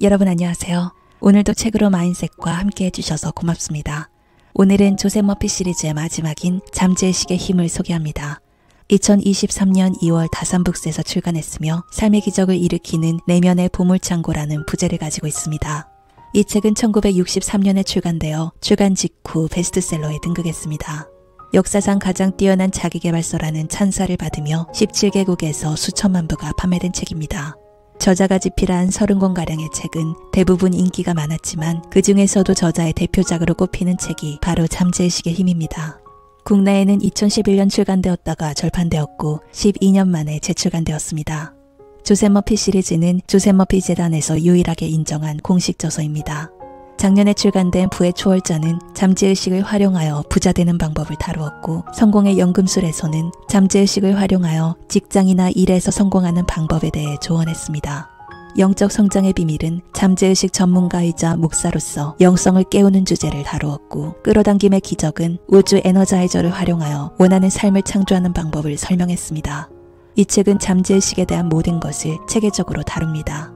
여러분 안녕하세요. 오늘도 책으로 마인셋과 함께 해주셔서 고맙습니다. 오늘은 조셉 머피 시리즈의 마지막인 잠재의식의 힘을 소개합니다. 2023년 2월 다산북스에서 출간했으며 삶의 기적을 일으키는 내면의 보물창고라는 부제를 가지고 있습니다. 이 책은 1963년에 출간되어 출간 직후 베스트셀러에 등극했습니다. 역사상 가장 뛰어난 자기계발서라는 찬사를 받으며 17개국에서 수천만 부가 판매된 책입니다. 저자가 집필한 30권가량의 책은 대부분 인기가 많았지만 그 중에서도 저자의 대표작으로 꼽히는 책이 바로 잠재의식의 힘입니다. 국내에는 2011년 출간되었다가 절판되었고 12년 만에 재출간되었습니다. 조셉 머피 시리즈는 조셉 머피 재단에서 유일하게 인정한 공식 저서입니다. 작년에 출간된 부의 초월자는 잠재의식을 활용하여 부자 되는 방법을 다루었고, 성공의 연금술에서는 잠재의식을 활용하여 직장이나 일에서 성공하는 방법에 대해 조언했습니다. 영적 성장의 비밀은 잠재의식 전문가이자 목사로서 영성을 깨우는 주제를 다루었고, 끌어당김의 기적은 우주 에너자이저를 활용하여 원하는 삶을 창조하는 방법을 설명했습니다. 이 책은 잠재의식에 대한 모든 것을 체계적으로 다룹니다.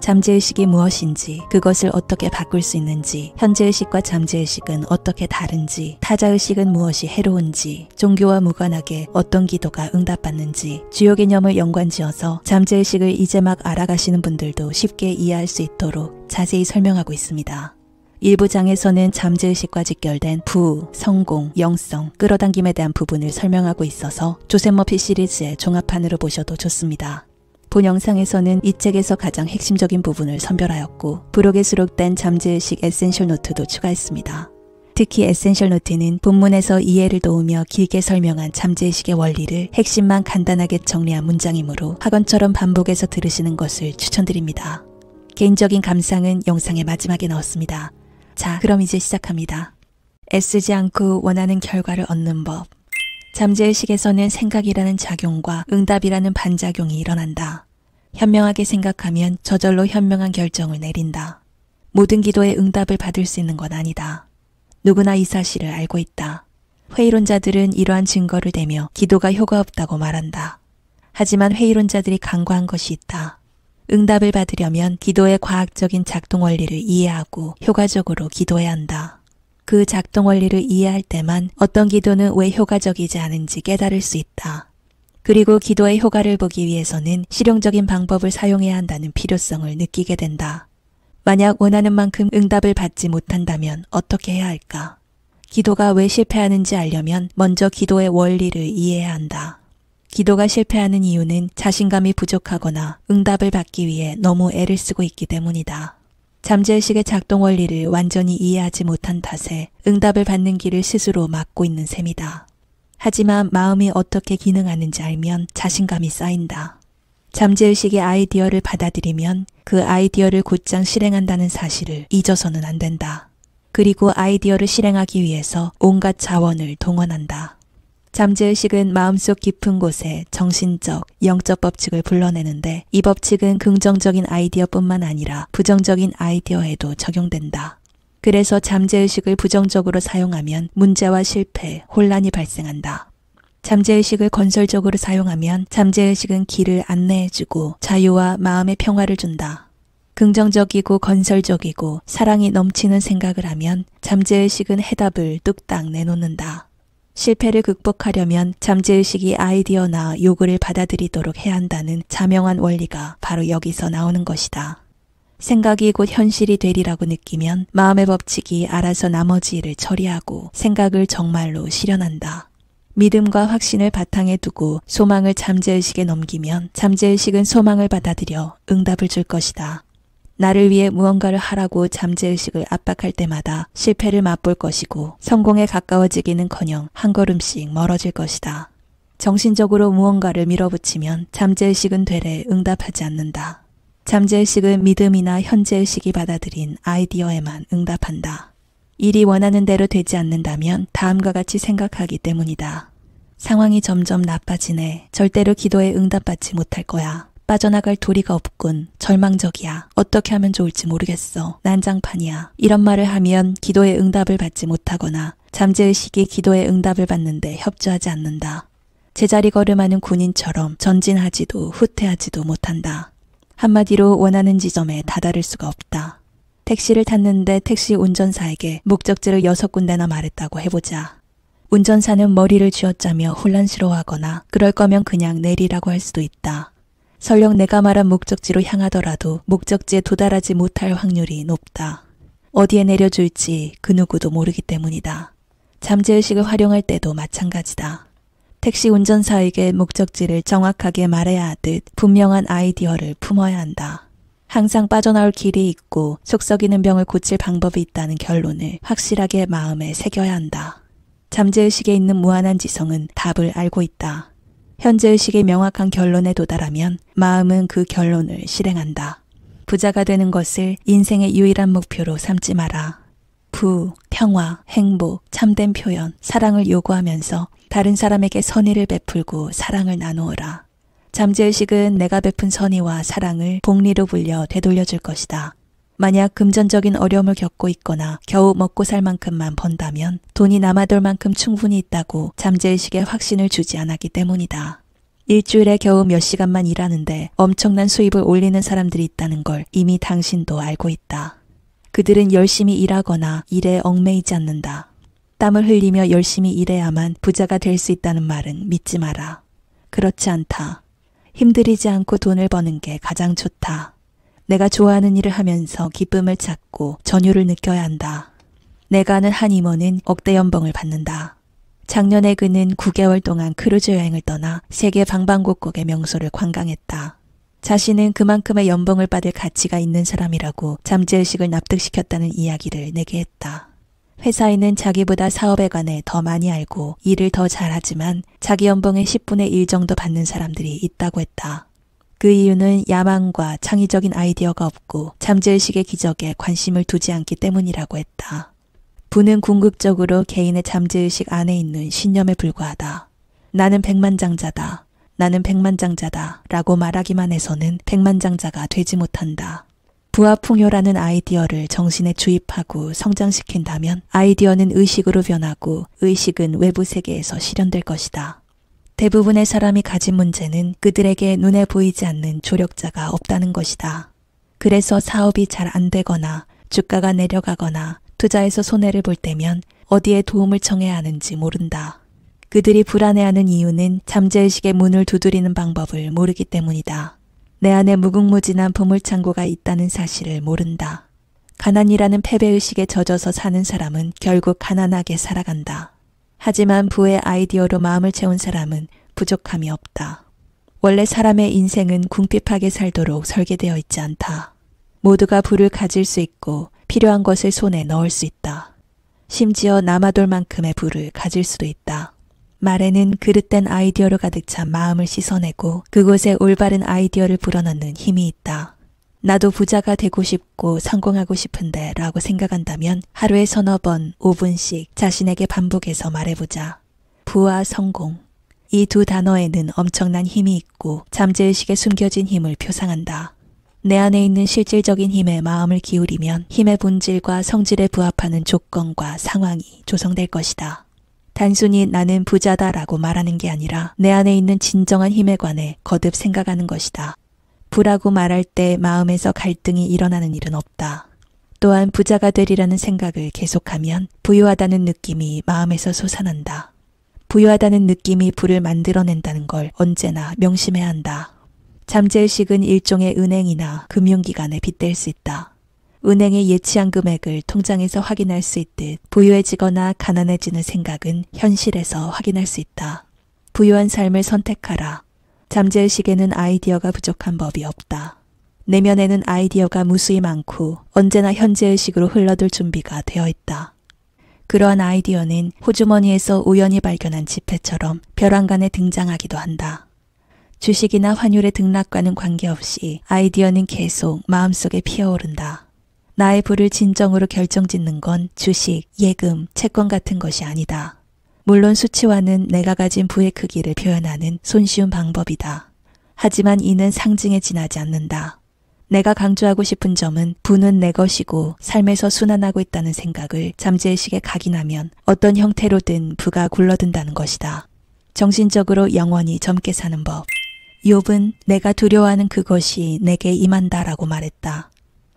잠재의식이 무엇인지, 그것을 어떻게 바꿀 수 있는지, 현재의식과 잠재의식은 어떻게 다른지, 타자의식은 무엇이 해로운지, 종교와 무관하게 어떤 기도가 응답받는지, 주요 개념을 연관지어서 잠재의식을 이제 막 알아가시는 분들도 쉽게 이해할 수 있도록 자세히 설명하고 있습니다. 일부 장에서는 잠재의식과 직결된 부, 성공, 영성, 끌어당김에 대한 부분을 설명하고 있어서 조셉 머피 시리즈의 종합판으로 보셔도 좋습니다. 본 영상에서는 이 책에서 가장 핵심적인 부분을 선별하였고, 부록에 수록된 잠재의식 에센셜 노트도 추가했습니다. 특히 에센셜 노트는 본문에서 이해를 도우며 길게 설명한 잠재의식의 원리를 핵심만 간단하게 정리한 문장이므로 학원처럼 반복해서 들으시는 것을 추천드립니다. 개인적인 감상은 영상의 마지막에 넣었습니다. 자, 그럼 이제 시작합니다. 애쓰지 않고 원하는 결과를 얻는 법. 잠재의식에서는 생각이라는 작용과 응답이라는 반작용이 일어난다. 현명하게 생각하면 저절로 현명한 결정을 내린다. 모든 기도에 응답을 받을 수 있는 건 아니다. 누구나 이 사실을 알고 있다. 회의론자들은 이러한 증거를 대며 기도가 효과 없다고 말한다. 하지만 회의론자들이 간과한 것이 있다. 응답을 받으려면 기도의 과학적인 작동 원리를 이해하고 효과적으로 기도해야 한다. 그 작동 원리를 이해할 때만 어떤 기도는 왜 효과적이지 않은지 깨달을 수 있다. 그리고 기도의 효과를 보기 위해서는 실용적인 방법을 사용해야 한다는 필요성을 느끼게 된다. 만약 원하는 만큼 응답을 받지 못한다면 어떻게 해야 할까? 기도가 왜 실패하는지 알려면 먼저 기도의 원리를 이해해야 한다. 기도가 실패하는 이유는 자신감이 부족하거나 응답을 받기 위해 너무 애를 쓰고 있기 때문이다. 잠재의식의 작동 원리를 완전히 이해하지 못한 탓에 응답을 받는 길을 스스로 막고 있는 셈이다. 하지만 마음이 어떻게 기능하는지 알면 자신감이 쌓인다. 잠재의식의 아이디어를 받아들이면 그 아이디어를 곧장 실행한다는 사실을 잊어서는 안 된다. 그리고 아이디어를 실행하기 위해서 온갖 자원을 동원한다. 잠재의식은 마음속 깊은 곳에 정신적, 영적 법칙을 불러내는데, 이 법칙은 긍정적인 아이디어뿐만 아니라 부정적인 아이디어에도 적용된다. 그래서 잠재의식을 부정적으로 사용하면 문제와 실패, 혼란이 발생한다. 잠재의식을 건설적으로 사용하면 잠재의식은 길을 안내해주고 자유와 마음의 평화를 준다. 긍정적이고 건설적이고 사랑이 넘치는 생각을 하면 잠재의식은 해답을 뚝딱 내놓는다. 실패를 극복하려면 잠재의식이 아이디어나 요구를 받아들이도록 해야 한다는 자명한 원리가 바로 여기서 나오는 것이다. 생각이 곧 현실이 되리라고 느끼면 마음의 법칙이 알아서 나머지 일을 처리하고 생각을 정말로 실현한다. 믿음과 확신을 바탕에 두고 소망을 잠재의식에 넘기면 잠재의식은 소망을 받아들여 응답을 줄 것이다. 나를 위해 무언가를 하라고 잠재의식을 압박할 때마다 실패를 맛볼 것이고 성공에 가까워지기는커녕 한 걸음씩 멀어질 것이다. 정신적으로 무언가를 밀어붙이면 잠재의식은 되레 응답하지 않는다. 잠재의식은 믿음이나 현재의식이 받아들인 아이디어에만 응답한다. 일이 원하는 대로 되지 않는다면 다음과 같이 생각하기 때문이다. 상황이 점점 나빠지네. 절대로 기도에 응답받지 못할 거야. 빠져나갈 도리가 없군. 절망적이야. 어떻게 하면 좋을지 모르겠어. 난장판이야. 이런 말을 하면 기도에 응답을 받지 못하거나 잠재의식이 기도에 응답을 받는데 협조하지 않는다. 제자리 걸음하는 군인처럼 전진하지도 후퇴하지도 못한다. 한마디로 원하는 지점에 다다를 수가 없다. 택시를 탔는데 택시 운전사에게 목적지를 6군데나 말했다고 해보자. 운전사는 머리를 쥐어짜며 혼란스러워하거나 그럴 거면 그냥 내리라고 할 수도 있다. 설령 내가 말한 목적지로 향하더라도 목적지에 도달하지 못할 확률이 높다. 어디에 내려줄지 그 누구도 모르기 때문이다. 잠재의식을 활용할 때도 마찬가지다. 택시 운전사에게 목적지를 정확하게 말해야 하듯 분명한 아이디어를 품어야 한다. 항상 빠져나올 길이 있고 속썩이는 병을 고칠 방법이 있다는 결론을 확실하게 마음에 새겨야 한다. 잠재의식에 있는 무한한 지성은 답을 알고 있다. 현재의식의 명확한 결론에 도달하면 마음은 그 결론을 실행한다. 부자가 되는 것을 인생의 유일한 목표로 삼지 마라. 부, 평화, 행복, 참된 표현, 사랑을 요구하면서 다른 사람에게 선의를 베풀고 사랑을 나누어라. 잠재의식은 내가 베푼 선의와 사랑을 복리로 불려 되돌려줄 것이다. 만약 금전적인 어려움을 겪고 있거나 겨우 먹고 살 만큼만 번다면 돈이 남아돌 만큼 충분히 있다고 잠재의식에 확신을 주지 않았기 때문이다. 일주일에 겨우 몇 시간만 일하는데 엄청난 수입을 올리는 사람들이 있다는 걸 이미 당신도 알고 있다. 그들은 열심히 일하거나 일에 얽매이지 않는다. 땀을 흘리며 열심히 일해야만 부자가 될 수 있다는 말은 믿지 마라. 그렇지 않다. 힘들이지 않고 돈을 버는 게 가장 좋다. 내가 좋아하는 일을 하면서 기쁨을 찾고 전율을 느껴야 한다. 내가 아는 한 임원은 억대 연봉을 받는다. 작년에 그는 9개월 동안 크루즈 여행을 떠나 세계 방방곡곡의 명소를 관광했다. 자신은 그만큼의 연봉을 받을 가치가 있는 사람이라고 잠재의식을 납득시켰다는 이야기를 내게 했다. 회사에는 자기보다 사업에 관해 더 많이 알고 일을 더 잘하지만 자기 연봉의 10분의 1 정도 받는 사람들이 있다고 했다. 그 이유는 야망과 창의적인 아이디어가 없고 잠재의식의 기적에 관심을 두지 않기 때문이라고 했다. 부는 궁극적으로 개인의 잠재의식 안에 있는 신념에 불과하다. 나는 백만장자다. 나는 백만장자다 라고 말하기만 해서는 백만장자가 되지 못한다. 부와 풍요라는 아이디어를 정신에 주입하고 성장시킨다면 아이디어는 의식으로 변하고 의식은 외부 세계에서 실현될 것이다. 대부분의 사람이 가진 문제는 그들에게 눈에 보이지 않는 조력자가 없다는 것이다. 그래서 사업이 잘 안 되거나 주가가 내려가거나 투자에서 손해를 볼 때면 어디에 도움을 청해야 하는지 모른다. 그들이 불안해하는 이유는 잠재의식의 문을 두드리는 방법을 모르기 때문이다. 내 안에 무궁무진한 보물창고가 있다는 사실을 모른다. 가난이라는 패배의식에 젖어서 사는 사람은 결국 가난하게 살아간다. 하지만 부의 아이디어로 마음을 채운 사람은 부족함이 없다. 원래 사람의 인생은 궁핍하게 살도록 설계되어 있지 않다. 모두가 부를 가질 수 있고 필요한 것을 손에 넣을 수 있다. 심지어 남아돌 만큼의 부를 가질 수도 있다. 말에는 그릇된 아이디어로 가득 찬 마음을 씻어내고 그곳에 올바른 아이디어를 불어넣는 힘이 있다. 나도 부자가 되고 싶고 성공하고 싶은데 라고 생각한다면 하루에 서너 번 5분씩 자신에게 반복해서 말해보자. 부와 성공. 이 두 단어에는 엄청난 힘이 있고 잠재의식에 숨겨진 힘을 표상한다. 내 안에 있는 실질적인 힘에 마음을 기울이면 힘의 본질과 성질에 부합하는 조건과 상황이 조성될 것이다. 단순히 나는 부자다라고 말하는 게 아니라 내 안에 있는 진정한 힘에 관해 거듭 생각하는 것이다. 부라고 말할 때 마음에서 갈등이 일어나는 일은 없다. 또한 부자가 되리라는 생각을 계속하면 부유하다는 느낌이 마음에서 솟아난다. 부유하다는 느낌이 부를 만들어낸다는 걸 언제나 명심해야 한다. 잠재의식은 일종의 은행이나 금융기관에 빗댈 수 있다. 은행의 예치한 금액을 통장에서 확인할 수 있듯 부유해지거나 가난해지는 생각은 현실에서 확인할 수 있다. 부유한 삶을 선택하라. 잠재의식에는 아이디어가 부족한 법이 없다. 내면에는 아이디어가 무수히 많고 언제나 현재의식으로 흘러들 준비가 되어 있다. 그러한 아이디어는 호주머니에서 우연히 발견한 지폐처럼 벼랑간에 등장하기도 한다. 주식이나 환율의 등락과는 관계없이 아이디어는 계속 마음속에 피어오른다. 나의 부를 진정으로 결정짓는 건 주식, 예금, 채권 같은 것이 아니다. 물론 수치화는 내가 가진 부의 크기를 표현하는 손쉬운 방법이다. 하지만 이는 상징에 지나지 않는다. 내가 강조하고 싶은 점은 부는 내 것이고 삶에서 순환하고 있다는 생각을 잠재의식에 각인하면 어떤 형태로든 부가 굴러든다는 것이다. 정신적으로 영원히 젊게 사는 법. 욥은 내가 두려워하는 그것이 내게 임한다라고 말했다.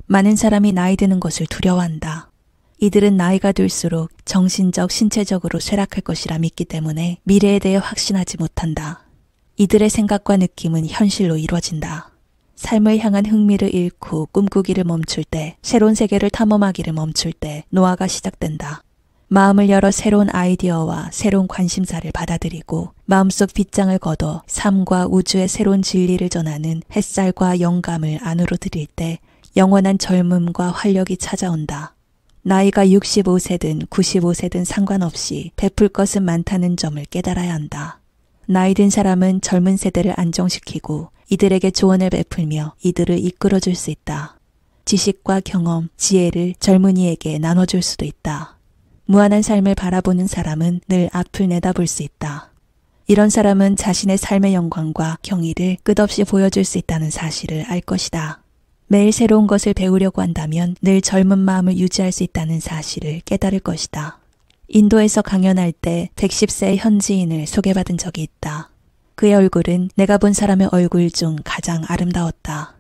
많은 사람이 나이 드는 것을 두려워한다. 이들은 나이가 들수록 정신적, 신체적으로 쇠락할 것이라 믿기 때문에 미래에 대해 확신하지 못한다. 이들의 생각과 느낌은 현실로 이루어진다. 삶을 향한 흥미를 잃고 꿈꾸기를 멈출 때, 새로운 세계를 탐험하기를 멈출 때 노화가 시작된다. 마음을 열어 새로운 아이디어와 새로운 관심사를 받아들이고 마음속 빗장을 걷어 삶과 우주의 새로운 진리를 전하는 햇살과 영감을 안으로 들일 때 영원한 젊음과 활력이 찾아온다. 나이가 65세든 95세든 상관없이 베풀 것은 많다는 점을 깨달아야 한다. 나이 든 사람은 젊은 세대를 안정시키고 이들에게 조언을 베풀며 이들을 이끌어줄 수 있다. 지식과 경험, 지혜를 젊은이에게 나눠줄 수도 있다. 무한한 삶을 바라보는 사람은 늘 앞을 내다볼 수 있다. 이런 사람은 자신의 삶의 영광과 경의를 끝없이 보여줄 수 있다는 사실을 알 것이다. 매일 새로운 것을 배우려고 한다면 늘 젊은 마음을 유지할 수 있다는 사실을 깨달을 것이다. 인도에서 강연할 때 110세의 현지인을 소개받은 적이 있다. 그의 얼굴은 내가 본 사람의 얼굴 중 가장 아름다웠다.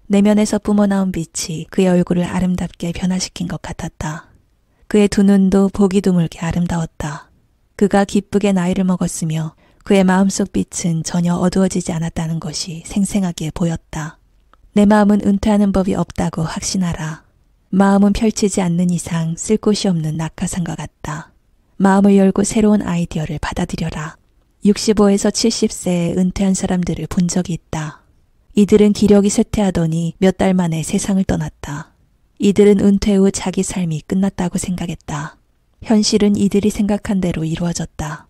내면에서 뿜어나온 빛이 그의 얼굴을 아름답게 변화시킨 것 같았다. 그의 두 눈도 보기 드물게 아름다웠다. 그가 기쁘게 나이를 먹었으며 그의 마음속 빛은 전혀 어두워지지 않았다는 것이 생생하게 보였다. 내 마음은 은퇴하는 법이 없다고 확신하라. 마음은 펼치지 않는 이상 쓸 곳이 없는 낙하산과 같다. 마음을 열고 새로운 아이디어를 받아들여라. 65에서 70세에 은퇴한 사람들을 본 적이 있다. 이들은 기력이 쇠퇴하더니 몇 달 만에 세상을 떠났다. 이들은 은퇴 후 자기 삶이 끝났다고 생각했다. 현실은 이들이 생각한 대로 이루어졌다.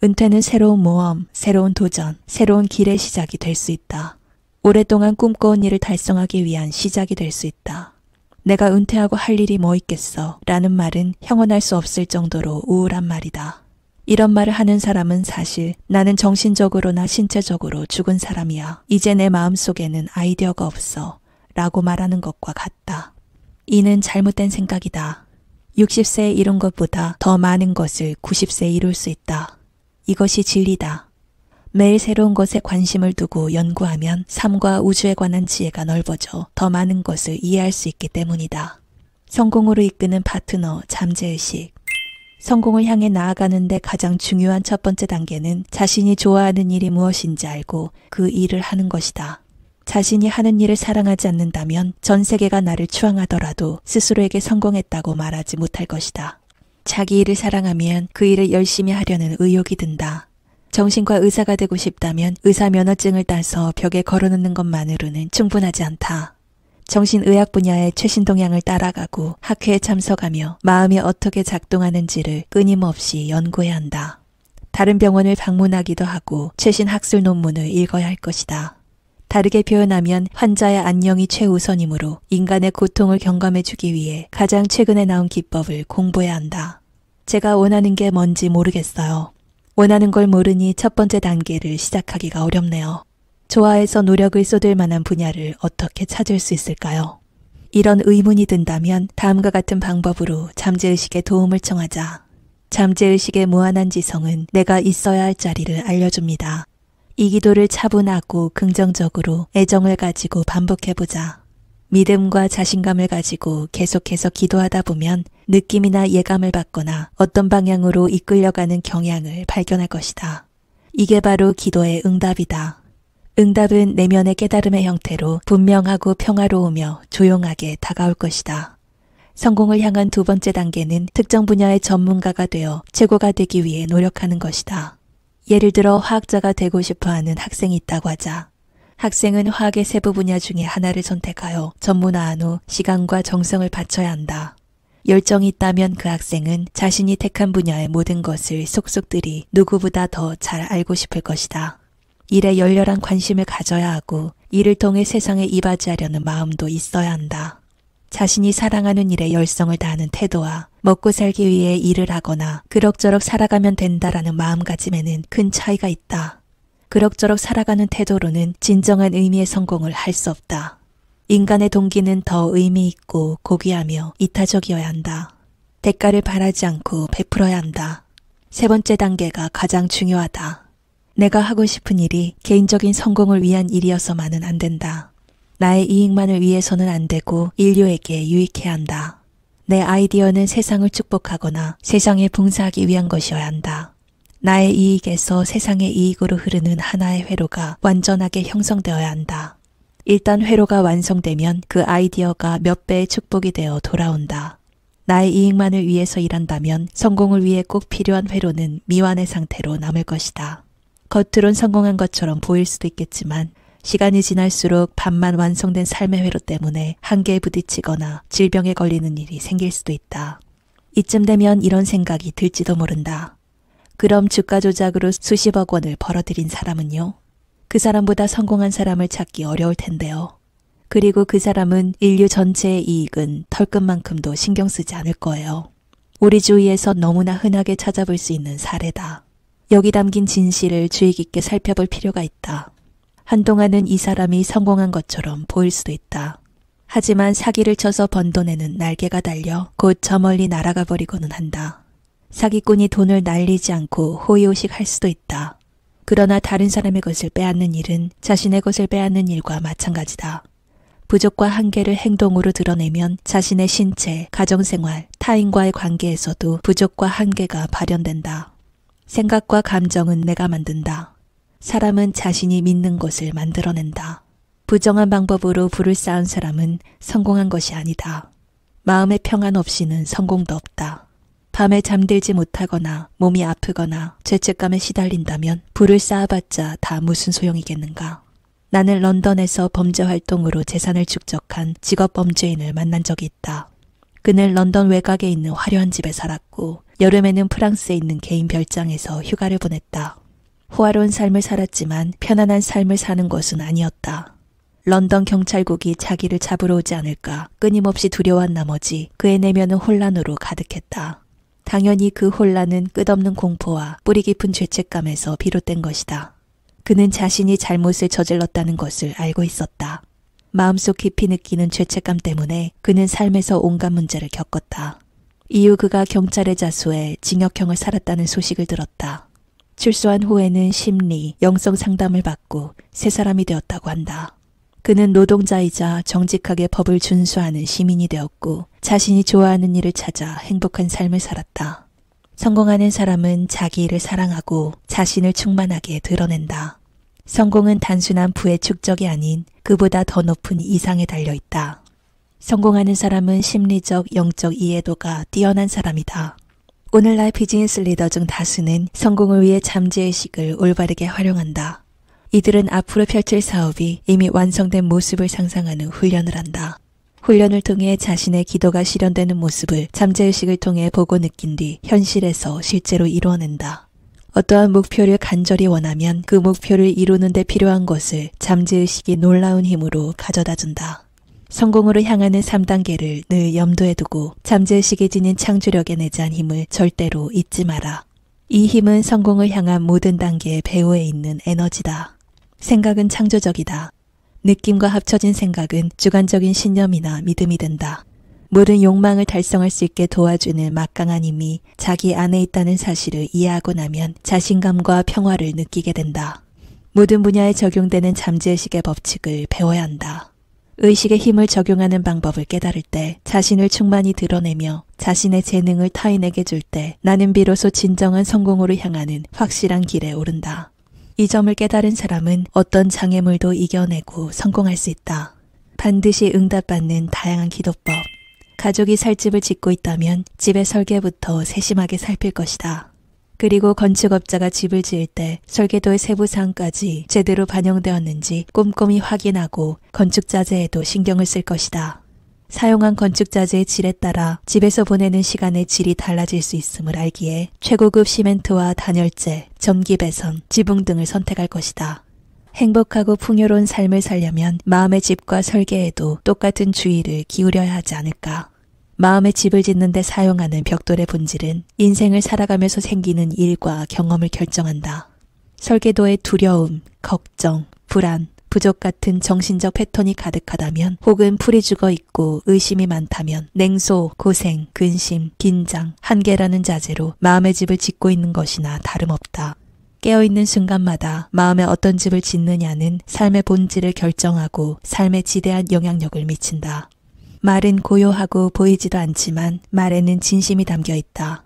은퇴는 새로운 모험, 새로운 도전, 새로운 길의 시작이 될 수 있다. 오랫동안 꿈꿔온 일을 달성하기 위한 시작이 될 수 있다. 내가 은퇴하고 할 일이 뭐 있겠어 라는 말은 형언할 수 없을 정도로 우울한 말이다. 이런 말을 하는 사람은 사실 나는 정신적으로나 신체적으로 죽은 사람이야. 이제 내 마음속에는 아이디어가 없어 라고 말하는 것과 같다. 이는 잘못된 생각이다. 60세에 이룬 것보다 더 많은 것을 90세에 이룰 수 있다. 이것이 진리다. 매일 새로운 것에 관심을 두고 연구하면 삶과 우주에 관한 지혜가 넓어져 더 많은 것을 이해할 수 있기 때문이다. 성공으로 이끄는 파트너 잠재의식. 성공을 향해 나아가는데 가장 중요한 첫 번째 단계는 자신이 좋아하는 일이 무엇인지 알고 그 일을 하는 것이다. 자신이 하는 일을 사랑하지 않는다면 전 세계가 나를 추앙하더라도 스스로에게 성공했다고 말하지 못할 것이다. 자기 일을 사랑하면 그 일을 열심히 하려는 의욕이 든다. 정신과 의사가 되고 싶다면 의사 면허증을 따서 벽에 걸어놓는 것만으로는 충분하지 않다. 정신의학 분야의 최신 동향을 따라가고 학회에 참석하며 마음이 어떻게 작동하는지를 끊임없이 연구해야 한다. 다른 병원을 방문하기도 하고 최신 학술 논문을 읽어야 할 것이다. 다르게 표현하면 환자의 안녕이 최우선이므로 인간의 고통을 경감해주기 위해 가장 최근에 나온 기법을 공부해야 한다. 제가 원하는 게 뭔지 모르겠어요. 원하는 걸 모르니 첫 번째 단계를 시작하기가 어렵네요. 좋아해서 노력을 쏟을 만한 분야를 어떻게 찾을 수 있을까요? 이런 의문이 든다면 다음과 같은 방법으로 잠재의식의 도움을 청하자. 잠재의식의 무한한 지성은 내가 있어야 할 자리를 알려줍니다. 이 기도를 차분하고 긍정적으로 애정을 가지고 반복해보자. 믿음과 자신감을 가지고 계속해서 기도하다 보면 느낌이나 예감을 받거나 어떤 방향으로 이끌려가는 경향을 발견할 것이다. 이게 바로 기도의 응답이다. 응답은 내면의 깨달음의 형태로 분명하고 평화로우며 조용하게 다가올 것이다. 성공을 향한 두 번째 단계는 특정 분야의 전문가가 되어 최고가 되기 위해 노력하는 것이다. 예를 들어 화학자가 되고 싶어하는 학생이 있다고 하자. 학생은 화학의 세부 분야 중에 하나를 선택하여 전문화한 후 시간과 정성을 바쳐야 한다. 열정이 있다면 그 학생은 자신이 택한 분야의 모든 것을 속속들이 누구보다 더 잘 알고 싶을 것이다. 일에 열렬한 관심을 가져야 하고 이를 통해 세상에 이바지하려는 마음도 있어야 한다. 자신이 사랑하는 일에 열성을 다하는 태도와 먹고 살기 위해 일을 하거나 그럭저럭 살아가면 된다라는 마음가짐에는 큰 차이가 있다. 그럭저럭 살아가는 태도로는 진정한 의미의 성공을 할 수 없다. 인간의 동기는 더 의미 있고 고귀하며 이타적이어야 한다. 대가를 바라지 않고 베풀어야 한다. 세 번째 단계가 가장 중요하다. 내가 하고 싶은 일이 개인적인 성공을 위한 일이어서만은 안 된다. 나의 이익만을 위해서는 안 되고 인류에게 유익해야 한다. 내 아이디어는 세상을 축복하거나 세상에 봉사하기 위한 것이어야 한다. 나의 이익에서 세상의 이익으로 흐르는 하나의 회로가 완전하게 형성되어야 한다. 일단 회로가 완성되면 그 아이디어가 몇 배의 축복이 되어 돌아온다. 나의 이익만을 위해서 일한다면 성공을 위해 꼭 필요한 회로는 미완의 상태로 남을 것이다. 겉으론 성공한 것처럼 보일 수도 있겠지만 시간이 지날수록 반만 완성된 삶의 회로 때문에 한계에 부딪히거나 질병에 걸리는 일이 생길 수도 있다. 이쯤 되면 이런 생각이 들지도 모른다. 그럼 주가 조작으로 수십억 원을 벌어들인 사람은요? 그 사람보다 성공한 사람을 찾기 어려울 텐데요. 그리고 그 사람은 인류 전체의 이익은 털끝만큼도 신경 쓰지 않을 거예요. 우리 주위에서 너무나 흔하게 찾아볼 수 있는 사례다. 여기 담긴 진실을 주의 깊게 살펴볼 필요가 있다. 한동안은 이 사람이 성공한 것처럼 보일 수도 있다. 하지만 사기를 쳐서 번 돈에는 날개가 달려 곧 저 멀리 날아가 버리고는 한다. 사기꾼이 돈을 날리지 않고 호의호식할 수도 있다. 그러나 다른 사람의 것을 빼앗는 일은 자신의 것을 빼앗는 일과 마찬가지다. 부족과 한계를 행동으로 드러내면 자신의 신체, 가정생활, 타인과의 관계에서도 부족과 한계가 발현된다. 생각과 감정은 내가 만든다. 사람은 자신이 믿는 것을 만들어낸다. 부정한 방법으로 부를 쌓은 사람은 성공한 것이 아니다. 마음의 평안 없이는 성공도 없다. 밤에 잠들지 못하거나 몸이 아프거나 죄책감에 시달린다면 부를 쌓아봤자 다 무슨 소용이겠는가. 나는 런던에서 범죄 활동으로 재산을 축적한 직업 범죄인을 만난 적이 있다. 그는 런던 외곽에 있는 화려한 집에 살았고 여름에는 프랑스에 있는 개인 별장에서 휴가를 보냈다. 호화로운 삶을 살았지만 편안한 삶을 사는 것은 아니었다. 런던 경찰국이 자기를 잡으러 오지 않을까 끊임없이 두려워한 나머지 그의 내면은 혼란으로 가득했다. 당연히 그 혼란은 끝없는 공포와 뿌리 깊은 죄책감에서 비롯된 것이다. 그는 자신이 잘못을 저질렀다는 것을 알고 있었다. 마음속 깊이 느끼는 죄책감 때문에 그는 삶에서 온갖 문제를 겪었다. 이후 그가 경찰의 자수에 징역형을 살았다는 소식을 들었다. 출소한 후에는 심리, 영성 상담을 받고 새 사람이 되었다고 한다. 그는 노동자이자 정직하게 법을 준수하는 시민이 되었고 자신이 좋아하는 일을 찾아 행복한 삶을 살았다. 성공하는 사람은 자기 일을 사랑하고 자신을 충만하게 드러낸다. 성공은 단순한 부의 축적이 아닌 그보다 더 높은 이상에 달려있다. 성공하는 사람은 심리적, 영적 이해도가 뛰어난 사람이다. 오늘날 비즈니스 리더 중 다수는 성공을 위해 잠재의식을 올바르게 활용한다. 이들은 앞으로 펼칠 사업이 이미 완성된 모습을 상상하는 훈련을 한다. 훈련을 통해 자신의 기도가 실현되는 모습을 잠재의식을 통해 보고 느낀 뒤 현실에서 실제로 이루어낸다. 어떠한 목표를 간절히 원하면 그 목표를 이루는 데 필요한 것을 잠재의식이 놀라운 힘으로 가져다준다. 성공으로 향하는 3단계를 늘 염두에 두고 잠재의식이 지닌 창조력에 내재한 힘을 절대로 잊지 마라. 이 힘은 성공을 향한 모든 단계의 배후에 있는 에너지다. 생각은 창조적이다. 느낌과 합쳐진 생각은 주관적인 신념이나 믿음이 된다. 모든 욕망을 달성할 수 있게 도와주는 막강한 힘이 자기 안에 있다는 사실을 이해하고 나면 자신감과 평화를 느끼게 된다. 모든 분야에 적용되는 잠재의식의 법칙을 배워야 한다. 의식의 힘을 적용하는 방법을 깨달을 때 자신을 충만히 드러내며 자신의 재능을 타인에게 줄 때 나는 비로소 진정한 성공으로 향하는 확실한 길에 오른다. 이 점을 깨달은 사람은 어떤 장애물도 이겨내고 성공할 수 있다. 반드시 응답받는 다양한 기도법. 가족이 살 집을 짓고 있다면 집의 설계부터 세심하게 살필 것이다. 그리고 건축업자가 집을 지을 때 설계도의 세부사항까지 제대로 반영되었는지 꼼꼼히 확인하고 건축자재에도 신경을 쓸 것이다. 사용한 건축자재의 질에 따라 집에서 보내는 시간의 질이 달라질 수 있음을 알기에 최고급 시멘트와 단열재, 전기배선, 지붕 등을 선택할 것이다. 행복하고 풍요로운 삶을 살려면 마음의 집과 설계에도 똑같은 주의를 기울여야 하지 않을까. 마음의 집을 짓는 데 사용하는 벽돌의 본질은 인생을 살아가면서 생기는 일과 경험을 결정한다. 설계도에 두려움, 걱정, 불안, 부족 같은 정신적 패턴이 가득하다면 혹은 풀이 죽어 있고 의심이 많다면 냉소, 고생, 근심, 긴장, 한계라는 자재로 마음의 집을 짓고 있는 것이나 다름없다. 깨어있는 순간마다 마음에 어떤 집을 짓느냐는 삶의 본질을 결정하고 삶에 지대한 영향력을 미친다. 말은 고요하고 보이지도 않지만 말에는 진심이 담겨 있다.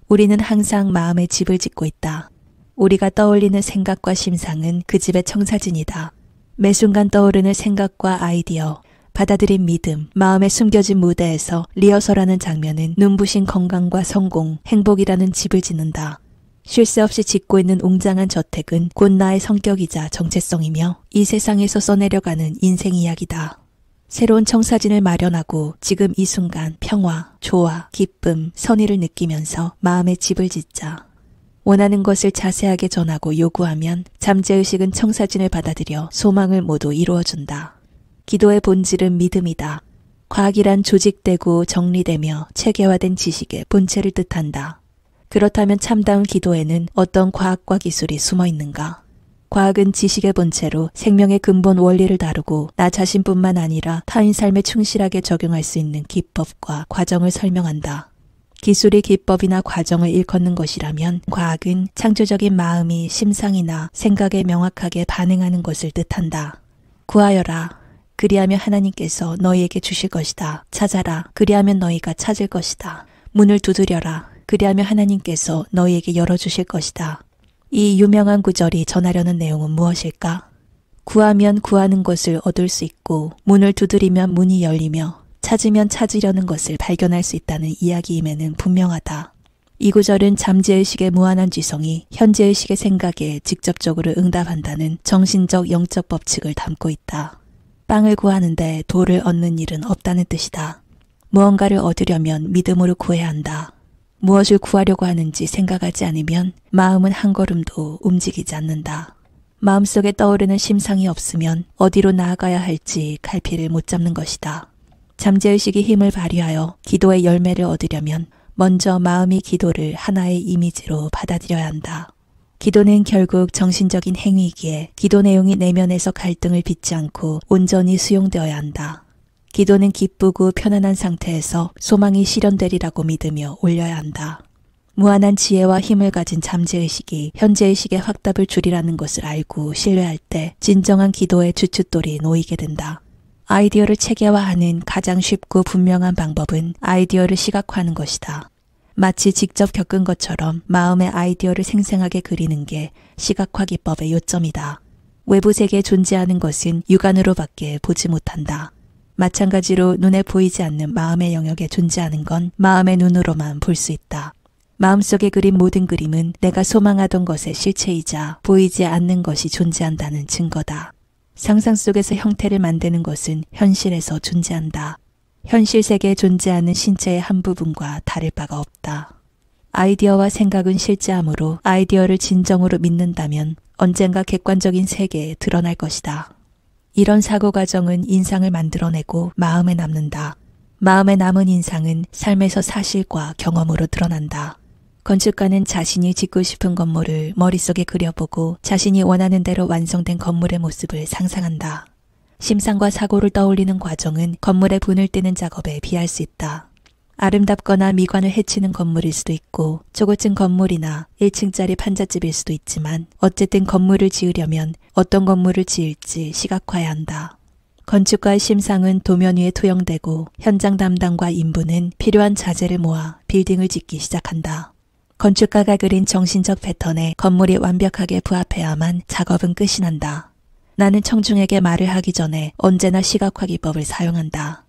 우리는 항상 마음에 집을 짓고 있다. 우리가 떠올리는 생각과 심상은 그 집의 청사진이다. 매 순간 떠오르는 생각과 아이디어, 받아들인 믿음, 마음에 숨겨진 무대에서 리허설하는 장면은 눈부신 건강과 성공, 행복이라는 집을 짓는다. 쉴 새 없이 짓고 있는 웅장한 저택은 곧 나의 성격이자 정체성이며 이 세상에서 써내려가는 인생 이야기다. 새로운 청사진을 마련하고 지금 이 순간 평화, 조화, 기쁨, 선의를 느끼면서 마음의 집을 짓자. 원하는 것을 자세하게 전하고 요구하면 잠재의식은 청사진을 받아들여 소망을 모두 이루어준다. 기도의 본질은 믿음이다. 과학이란 조직되고 정리되며 체계화된 지식의 본체를 뜻한다. 그렇다면 참다운 기도에는 어떤 과학과 기술이 숨어 있는가? 과학은 지식의 본체로 생명의 근본 원리를 다루고 나 자신뿐만 아니라 타인 삶에 충실하게 적용할 수 있는 기법과 과정을 설명한다. 기술이 기법이나 과정을 일컫는 것이라면 과학은 창조적인 마음이 심상이나 생각에 명확하게 반응하는 것을 뜻한다. 구하여라. 그리하면 하나님께서 너희에게 주실 것이다. 찾아라. 그리하면 너희가 찾을 것이다. 문을 두드려라. 그리하면 하나님께서 너희에게 열어주실 것이다. 이 유명한 구절이 전하려는 내용은 무엇일까? 구하면 구하는 것을 얻을 수 있고 문을 두드리면 문이 열리며 찾으면 찾으려는 것을 발견할 수 있다는 이야기임에는 분명하다. 이 구절은 잠재의식의 무한한 지성이 현재의식의 생각에 직접적으로 응답한다는 정신적 영적 법칙을 담고 있다. 빵을 구하는데 돌을 얻는 일은 없다는 뜻이다. 무언가를 얻으려면 믿음으로 구해야 한다. 무엇을 구하려고 하는지 생각하지 않으면 마음은 한 걸음도 움직이지 않는다. 마음속에 떠오르는 심상이 없으면 어디로 나아가야 할지 갈피를 못 잡는 것이다. 잠재의식이 힘을 발휘하여 기도의 열매를 얻으려면 먼저 마음이 기도를 하나의 이미지로 받아들여야 한다. 기도는 결국 정신적인 행위이기에 기도 내용이 내면에서 갈등을 빚지 않고 온전히 수용되어야 한다. 기도는 기쁘고 편안한 상태에서 소망이 실현되리라고 믿으며 올려야 한다. 무한한 지혜와 힘을 가진 잠재의식이 현재의식의 확답을 주리라는 것을 알고 신뢰할 때 진정한 기도의 주춧돌이 놓이게 된다. 아이디어를 체계화하는 가장 쉽고 분명한 방법은 아이디어를 시각화하는 것이다. 마치 직접 겪은 것처럼 마음의 아이디어를 생생하게 그리는 게 시각화 기법의 요점이다. 외부 세계에 존재하는 것은 육안으로밖에 보지 못한다. 마찬가지로 눈에 보이지 않는 마음의 영역에 존재하는 건 마음의 눈으로만 볼 수 있다. 마음속에 그린 모든 그림은 내가 소망하던 것의 실체이자 보이지 않는 것이 존재한다는 증거다. 상상 속에서 형태를 만드는 것은 현실에서 존재한다. 현실 세계에 존재하는 신체의 한 부분과 다를 바가 없다. 아이디어와 생각은 실제하므로 아이디어를 진정으로 믿는다면 언젠가 객관적인 세계에 드러날 것이다. 이런 사고 과정은 인상을 만들어내고 마음에 남는다. 마음에 남은 인상은 삶에서 사실과 경험으로 드러난다. 건축가는 자신이 짓고 싶은 건물을 머릿속에 그려보고 자신이 원하는 대로 완성된 건물의 모습을 상상한다. 심상과 사고를 떠올리는 과정은 건물의 분을 떼는 작업에 비할 수 있다. 아름답거나 미관을 해치는 건물일 수도 있고 초고층 건물이나 1층짜리 판잣집일 수도 있지만 어쨌든 건물을 지으려면 어떤 건물을 지을지 시각화해야 한다. 건축가의 심상은 도면 위에 투영되고 현장 담당과 인부는 필요한 자재를 모아 빌딩을 짓기 시작한다. 건축가가 그린 정신적 패턴에 건물이 완벽하게 부합해야만 작업은 끝이 난다. 나는 청중에게 말을 하기 전에 언제나 시각화 기법을 사용한다.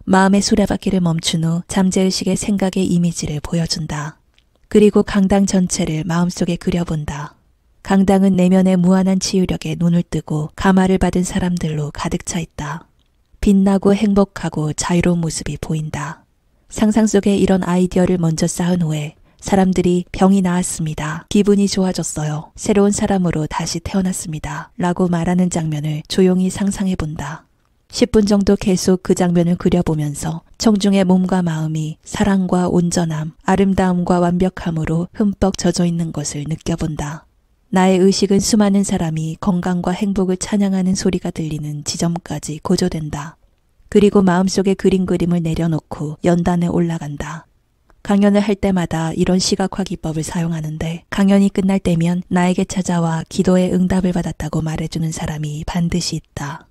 마음의 수레바퀴를 멈춘 후 잠재의식의 생각의 이미지를 보여준다. 그리고 강당 전체를 마음속에 그려본다. 강당은 내면의 무한한 치유력에 눈을 뜨고 감화를 받은 사람들로 가득 차 있다. 빛나고 행복하고 자유로운 모습이 보인다. 상상 속에 이런 아이디어를 먼저 쌓은 후에 사람들이 병이 나았습니다. 기분이 좋아졌어요. 새로운 사람으로 다시 태어났습니다. 라고 말하는 장면을 조용히 상상해 본다. 10분 정도 계속 그 장면을 그려보면서 청중의 몸과 마음이 사랑과 온전함, 아름다움과 완벽함으로 흠뻑 젖어 있는 것을 느껴본다. 나의 의식은 수많은 사람이 건강과 행복을 찬양하는 소리가 들리는 지점까지 고조된다. 그리고 마음속에 그린 그림을 내려놓고 연단에 올라간다. 강연을 할 때마다 이런 시각화 기법을 사용하는데 강연이 끝날 때면 나에게 찾아와 기도의 응답을 받았다고 말해주는 사람이 반드시 있다.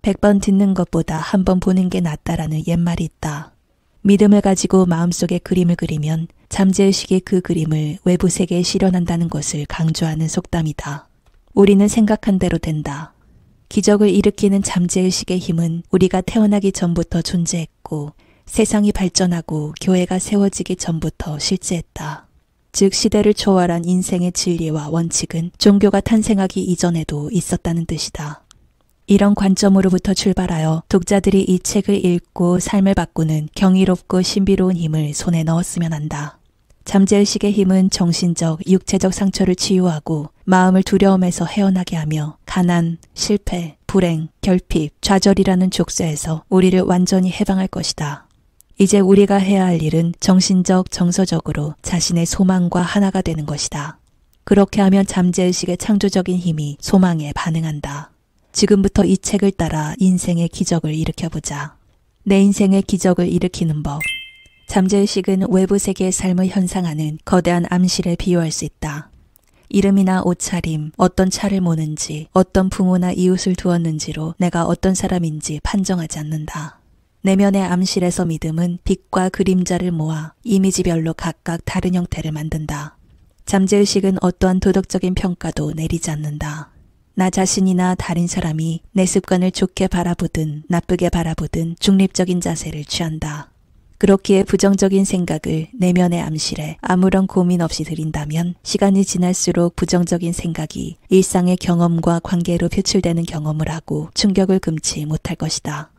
100번 듣는 것보다 한 번 보는 게 낫다라는 옛말이 있다. 믿음을 가지고 마음속에 그림을 그리면 잠재의식이 그 그림을 외부 세계에 실현한다는 것을 강조하는 속담이다. 우리는 생각한 대로 된다. 기적을 일으키는 잠재의식의 힘은 우리가 태어나기 전부터 존재했고 세상이 발전하고 교회가 세워지기 전부터 실제했다. 즉 시대를 초월한 인생의 진리와 원칙은 종교가 탄생하기 이전에도 있었다는 뜻이다. 이런 관점으로부터 출발하여 독자들이 이 책을 읽고 삶을 바꾸는 경이롭고 신비로운 힘을 손에 넣었으면 한다. 잠재의식의 힘은 정신적, 육체적 상처를 치유하고 마음을 두려움에서 헤어나게 하며 가난, 실패, 불행, 결핍, 좌절이라는 족쇄에서 우리를 완전히 해방할 것이다. 이제 우리가 해야 할 일은 정신적, 정서적으로 자신의 소망과 하나가 되는 것이다. 그렇게 하면 잠재의식의 창조적인 힘이 소망에 반응한다. 지금부터 이 책을 따라 인생의 기적을 일으켜보자. 내 인생의 기적을 일으키는 법. 잠재의식은 외부 세계의 삶을 현상하는 거대한 암실에 비유할 수 있다. 이름이나 옷차림, 어떤 차를 모는지, 어떤 부모나 이웃을 두었는지로 내가 어떤 사람인지 판정하지 않는다. 내면의 암실에서 믿음은 빛과 그림자를 모아 이미지별로 각각 다른 형태를 만든다. 잠재의식은 어떠한 도덕적인 평가도 내리지 않는다. 나 자신이나 다른 사람이 내 습관을 좋게 바라보든 나쁘게 바라보든 중립적인 자세를 취한다. 그렇기에 부정적인 생각을 내면의 암실에 아무런 고민 없이 들인다면 시간이 지날수록 부정적인 생각이 일상의 경험과 관계로 표출되는 경험을 하고 충격을 금치 못할 것이다.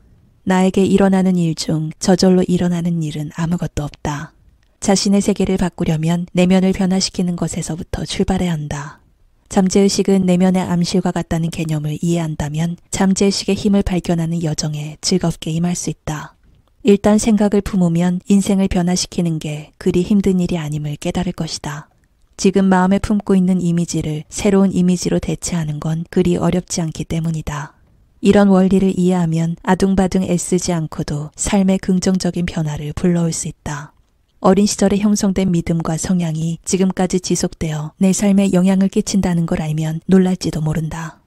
나에게 일어나는 일 중 저절로 일어나는 일은 아무것도 없다. 자신의 세계를 바꾸려면 내면을 변화시키는 것에서부터 출발해야 한다. 잠재의식은 내면의 암실과 같다는 개념을 이해한다면 잠재의식의 힘을 발견하는 여정에 즐겁게 임할 수 있다. 일단 생각을 품으면 인생을 변화시키는 게 그리 힘든 일이 아님을 깨달을 것이다. 지금 마음에 품고 있는 이미지를 새로운 이미지로 대체하는 건 그리 어렵지 않기 때문이다. 이런 원리를 이해하면 아둥바둥 애쓰지 않고도 삶의 긍정적인 변화를 불러올 수 있다. 어린 시절에 형성된 믿음과 성향이 지금까지 지속되어 내 삶에 영향을 끼친다는 걸 알면 놀랄지도 모른다.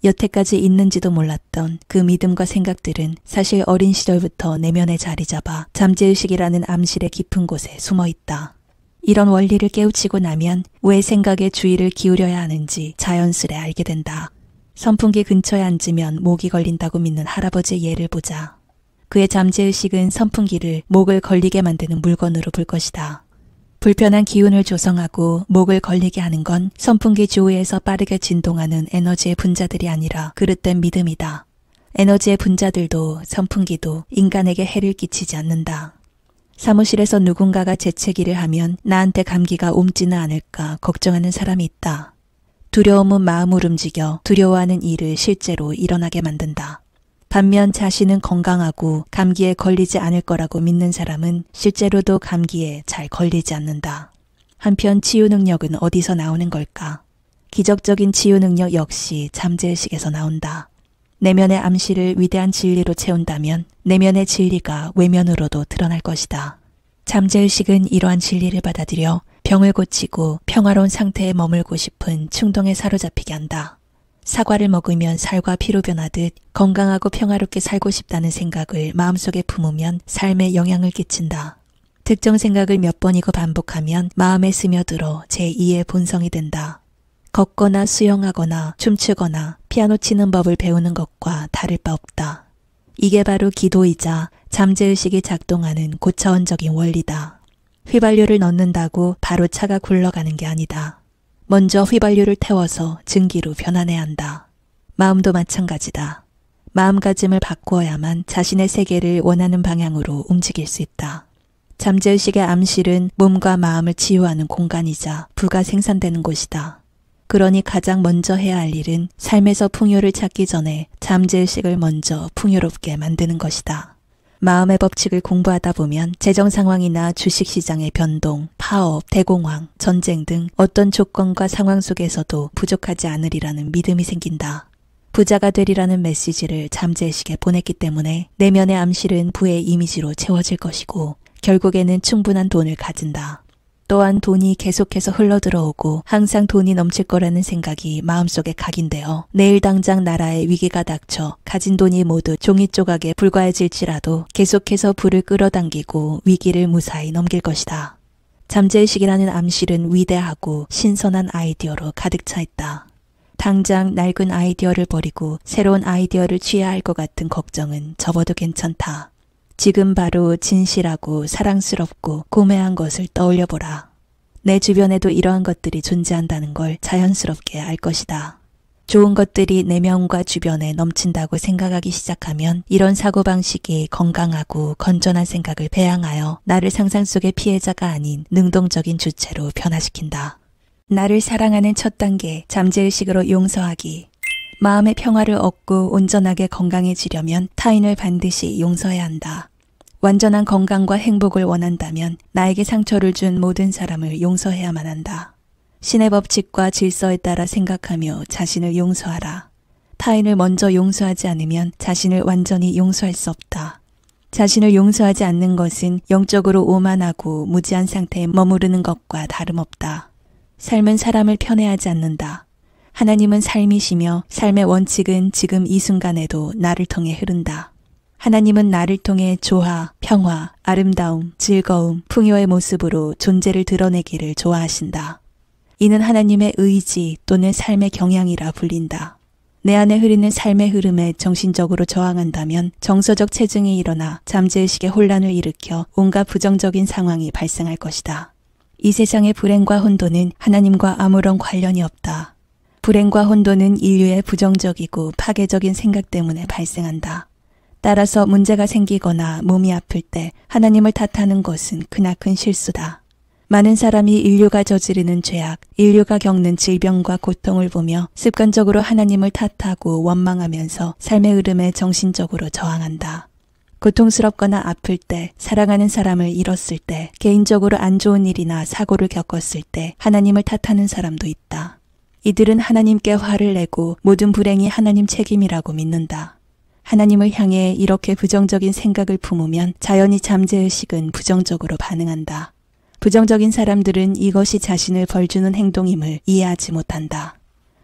여태까지 있는지도 몰랐던 그 믿음과 생각들은 사실 어린 시절부터 내면에 자리 잡아 잠재의식이라는 암실의 깊은 곳에 숨어 있다. 이런 원리를 깨우치고 나면 왜 생각에 주의를 기울여야 하는지 자연스레 알게 된다. 선풍기 근처에 앉으면 목이 걸린다고 믿는 할아버지의 예를 보자. 그의 잠재의식은 선풍기를 목을 걸리게 만드는 물건으로 볼 것이다. 불편한 기운을 조성하고 목을 걸리게 하는 건 선풍기 주위에서 빠르게 진동하는 에너지의 분자들이 아니라 그릇된 믿음이다. 에너지의 분자들도 선풍기도 인간에게 해를 끼치지 않는다. 사무실에서 누군가가 재채기를 하면 나한테 감기가 옮지는 않을까 걱정하는 사람이 있다. 두려움은 마음을 움직여 두려워하는 일을 실제로 일어나게 만든다. 반면 자신은 건강하고 감기에 걸리지 않을 거라고 믿는 사람은 실제로도 감기에 잘 걸리지 않는다. 한편 치유 능력은 어디서 나오는 걸까? 기적적인 치유 능력 역시 잠재의식에서 나온다. 내면의 암시를 위대한 진리로 채운다면 내면의 진리가 외면으로도 드러날 것이다. 잠재의식은 이러한 진리를 받아들여 병을 고치고 평화로운 상태에 머물고 싶은 충동에 사로잡히게 한다. 사과를 먹으면 살과 피로 변하듯 건강하고 평화롭게 살고 싶다는 생각을 마음속에 품으면 삶에 영향을 끼친다. 특정 생각을 몇 번이고 반복하면 마음에 스며들어 제2의 본성이 된다. 걷거나 수영하거나 춤추거나 피아노 치는 법을 배우는 것과 다를 바 없다. 이게 바로 기도이자 잠재의식이 작동하는 고차원적인 원리다. 휘발유를 넣는다고 바로 차가 굴러가는 게 아니다. 먼저 휘발유를 태워서 증기로 변환해야 한다. 마음도 마찬가지다. 마음가짐을 바꾸어야만 자신의 세계를 원하는 방향으로 움직일 수 있다. 잠재의식의 암실은 몸과 마음을 치유하는 공간이자 부가 생산되는 곳이다. 그러니 가장 먼저 해야 할 일은 삶에서 풍요를 찾기 전에 잠재의식을 먼저 풍요롭게 만드는 것이다. 마음의 법칙을 공부하다 보면 재정 상황이나 주식시장의 변동, 파업, 대공황, 전쟁 등 어떤 조건과 상황 속에서도 부족하지 않으리라는 믿음이 생긴다. 부자가 되리라는 메시지를 잠재의식에 보냈기 때문에 내면의 암실은 부의 이미지로 채워질 것이고 결국에는 충분한 돈을 가진다. 또한 돈이 계속해서 흘러들어오고 항상 돈이 넘칠 거라는 생각이 마음속에 각인되어 내일 당장 나라에 위기가 닥쳐 가진 돈이 모두 종이 조각에 불과해질지라도 계속해서 불을 끌어당기고 위기를 무사히 넘길 것이다. 잠재의식이라는 암실은 위대하고 신선한 아이디어로 가득 차 있다. 당장 낡은 아이디어를 버리고 새로운 아이디어를 취해야 할 것 같은 걱정은 접어도 괜찮다. 지금 바로 진실하고 사랑스럽고 고매한 것을 떠올려보라. 내 주변에도 이러한 것들이 존재한다는 걸 자연스럽게 알 것이다. 좋은 것들이 내 명과 주변에 넘친다고 생각하기 시작하면 이런 사고방식이 건강하고 건전한 생각을 배양하여 나를 상상 속의 피해자가 아닌 능동적인 주체로 변화시킨다. 나를 사랑하는 첫 단계, 잠재의식으로 용서하기. 마음의 평화를 얻고 온전하게 건강해지려면 타인을 반드시 용서해야 한다. 완전한 건강과 행복을 원한다면 나에게 상처를 준 모든 사람을 용서해야만 한다. 신의 법칙과 질서에 따라 생각하며 자신을 용서하라. 타인을 먼저 용서하지 않으면 자신을 완전히 용서할 수 없다. 자신을 용서하지 않는 것은 영적으로 오만하고 무지한 상태에 머무르는 것과 다름없다. 삶은 사람을 편애하지 않는다. 하나님은 삶이시며 삶의 원칙은 지금 이 순간에도 나를 통해 흐른다. 하나님은 나를 통해 조화, 평화, 아름다움, 즐거움, 풍요의 모습으로 존재를 드러내기를 좋아하신다. 이는 하나님의 의지 또는 삶의 경향이라 불린다. 내 안에 흐르는 삶의 흐름에 정신적으로 저항한다면 정서적 체증이 일어나 잠재의식의 혼란을 일으켜 온갖 부정적인 상황이 발생할 것이다. 이 세상의 불행과 혼돈은 하나님과 아무런 관련이 없다. 불행과 혼돈은 인류의 부정적이고 파괴적인 생각 때문에 발생한다. 따라서 문제가 생기거나 몸이 아플 때 하나님을 탓하는 것은 크나큰 실수다. 많은 사람이 인류가 저지르는 죄악, 인류가 겪는 질병과 고통을 보며 습관적으로 하나님을 탓하고 원망하면서 삶의 흐름에 정신적으로 저항한다. 고통스럽거나 아플 때, 사랑하는 사람을 잃었을 때, 개인적으로 안 좋은 일이나 사고를 겪었을 때 하나님을 탓하는 사람도 있다. 이들은 하나님께 화를 내고 모든 불행이 하나님 책임이라고 믿는다. 하나님을 향해 이렇게 부정적인 생각을 품으면 자연히 잠재의식은 부정적으로 반응한다. 부정적인 사람들은 이것이 자신을 벌주는 행동임을 이해하지 못한다.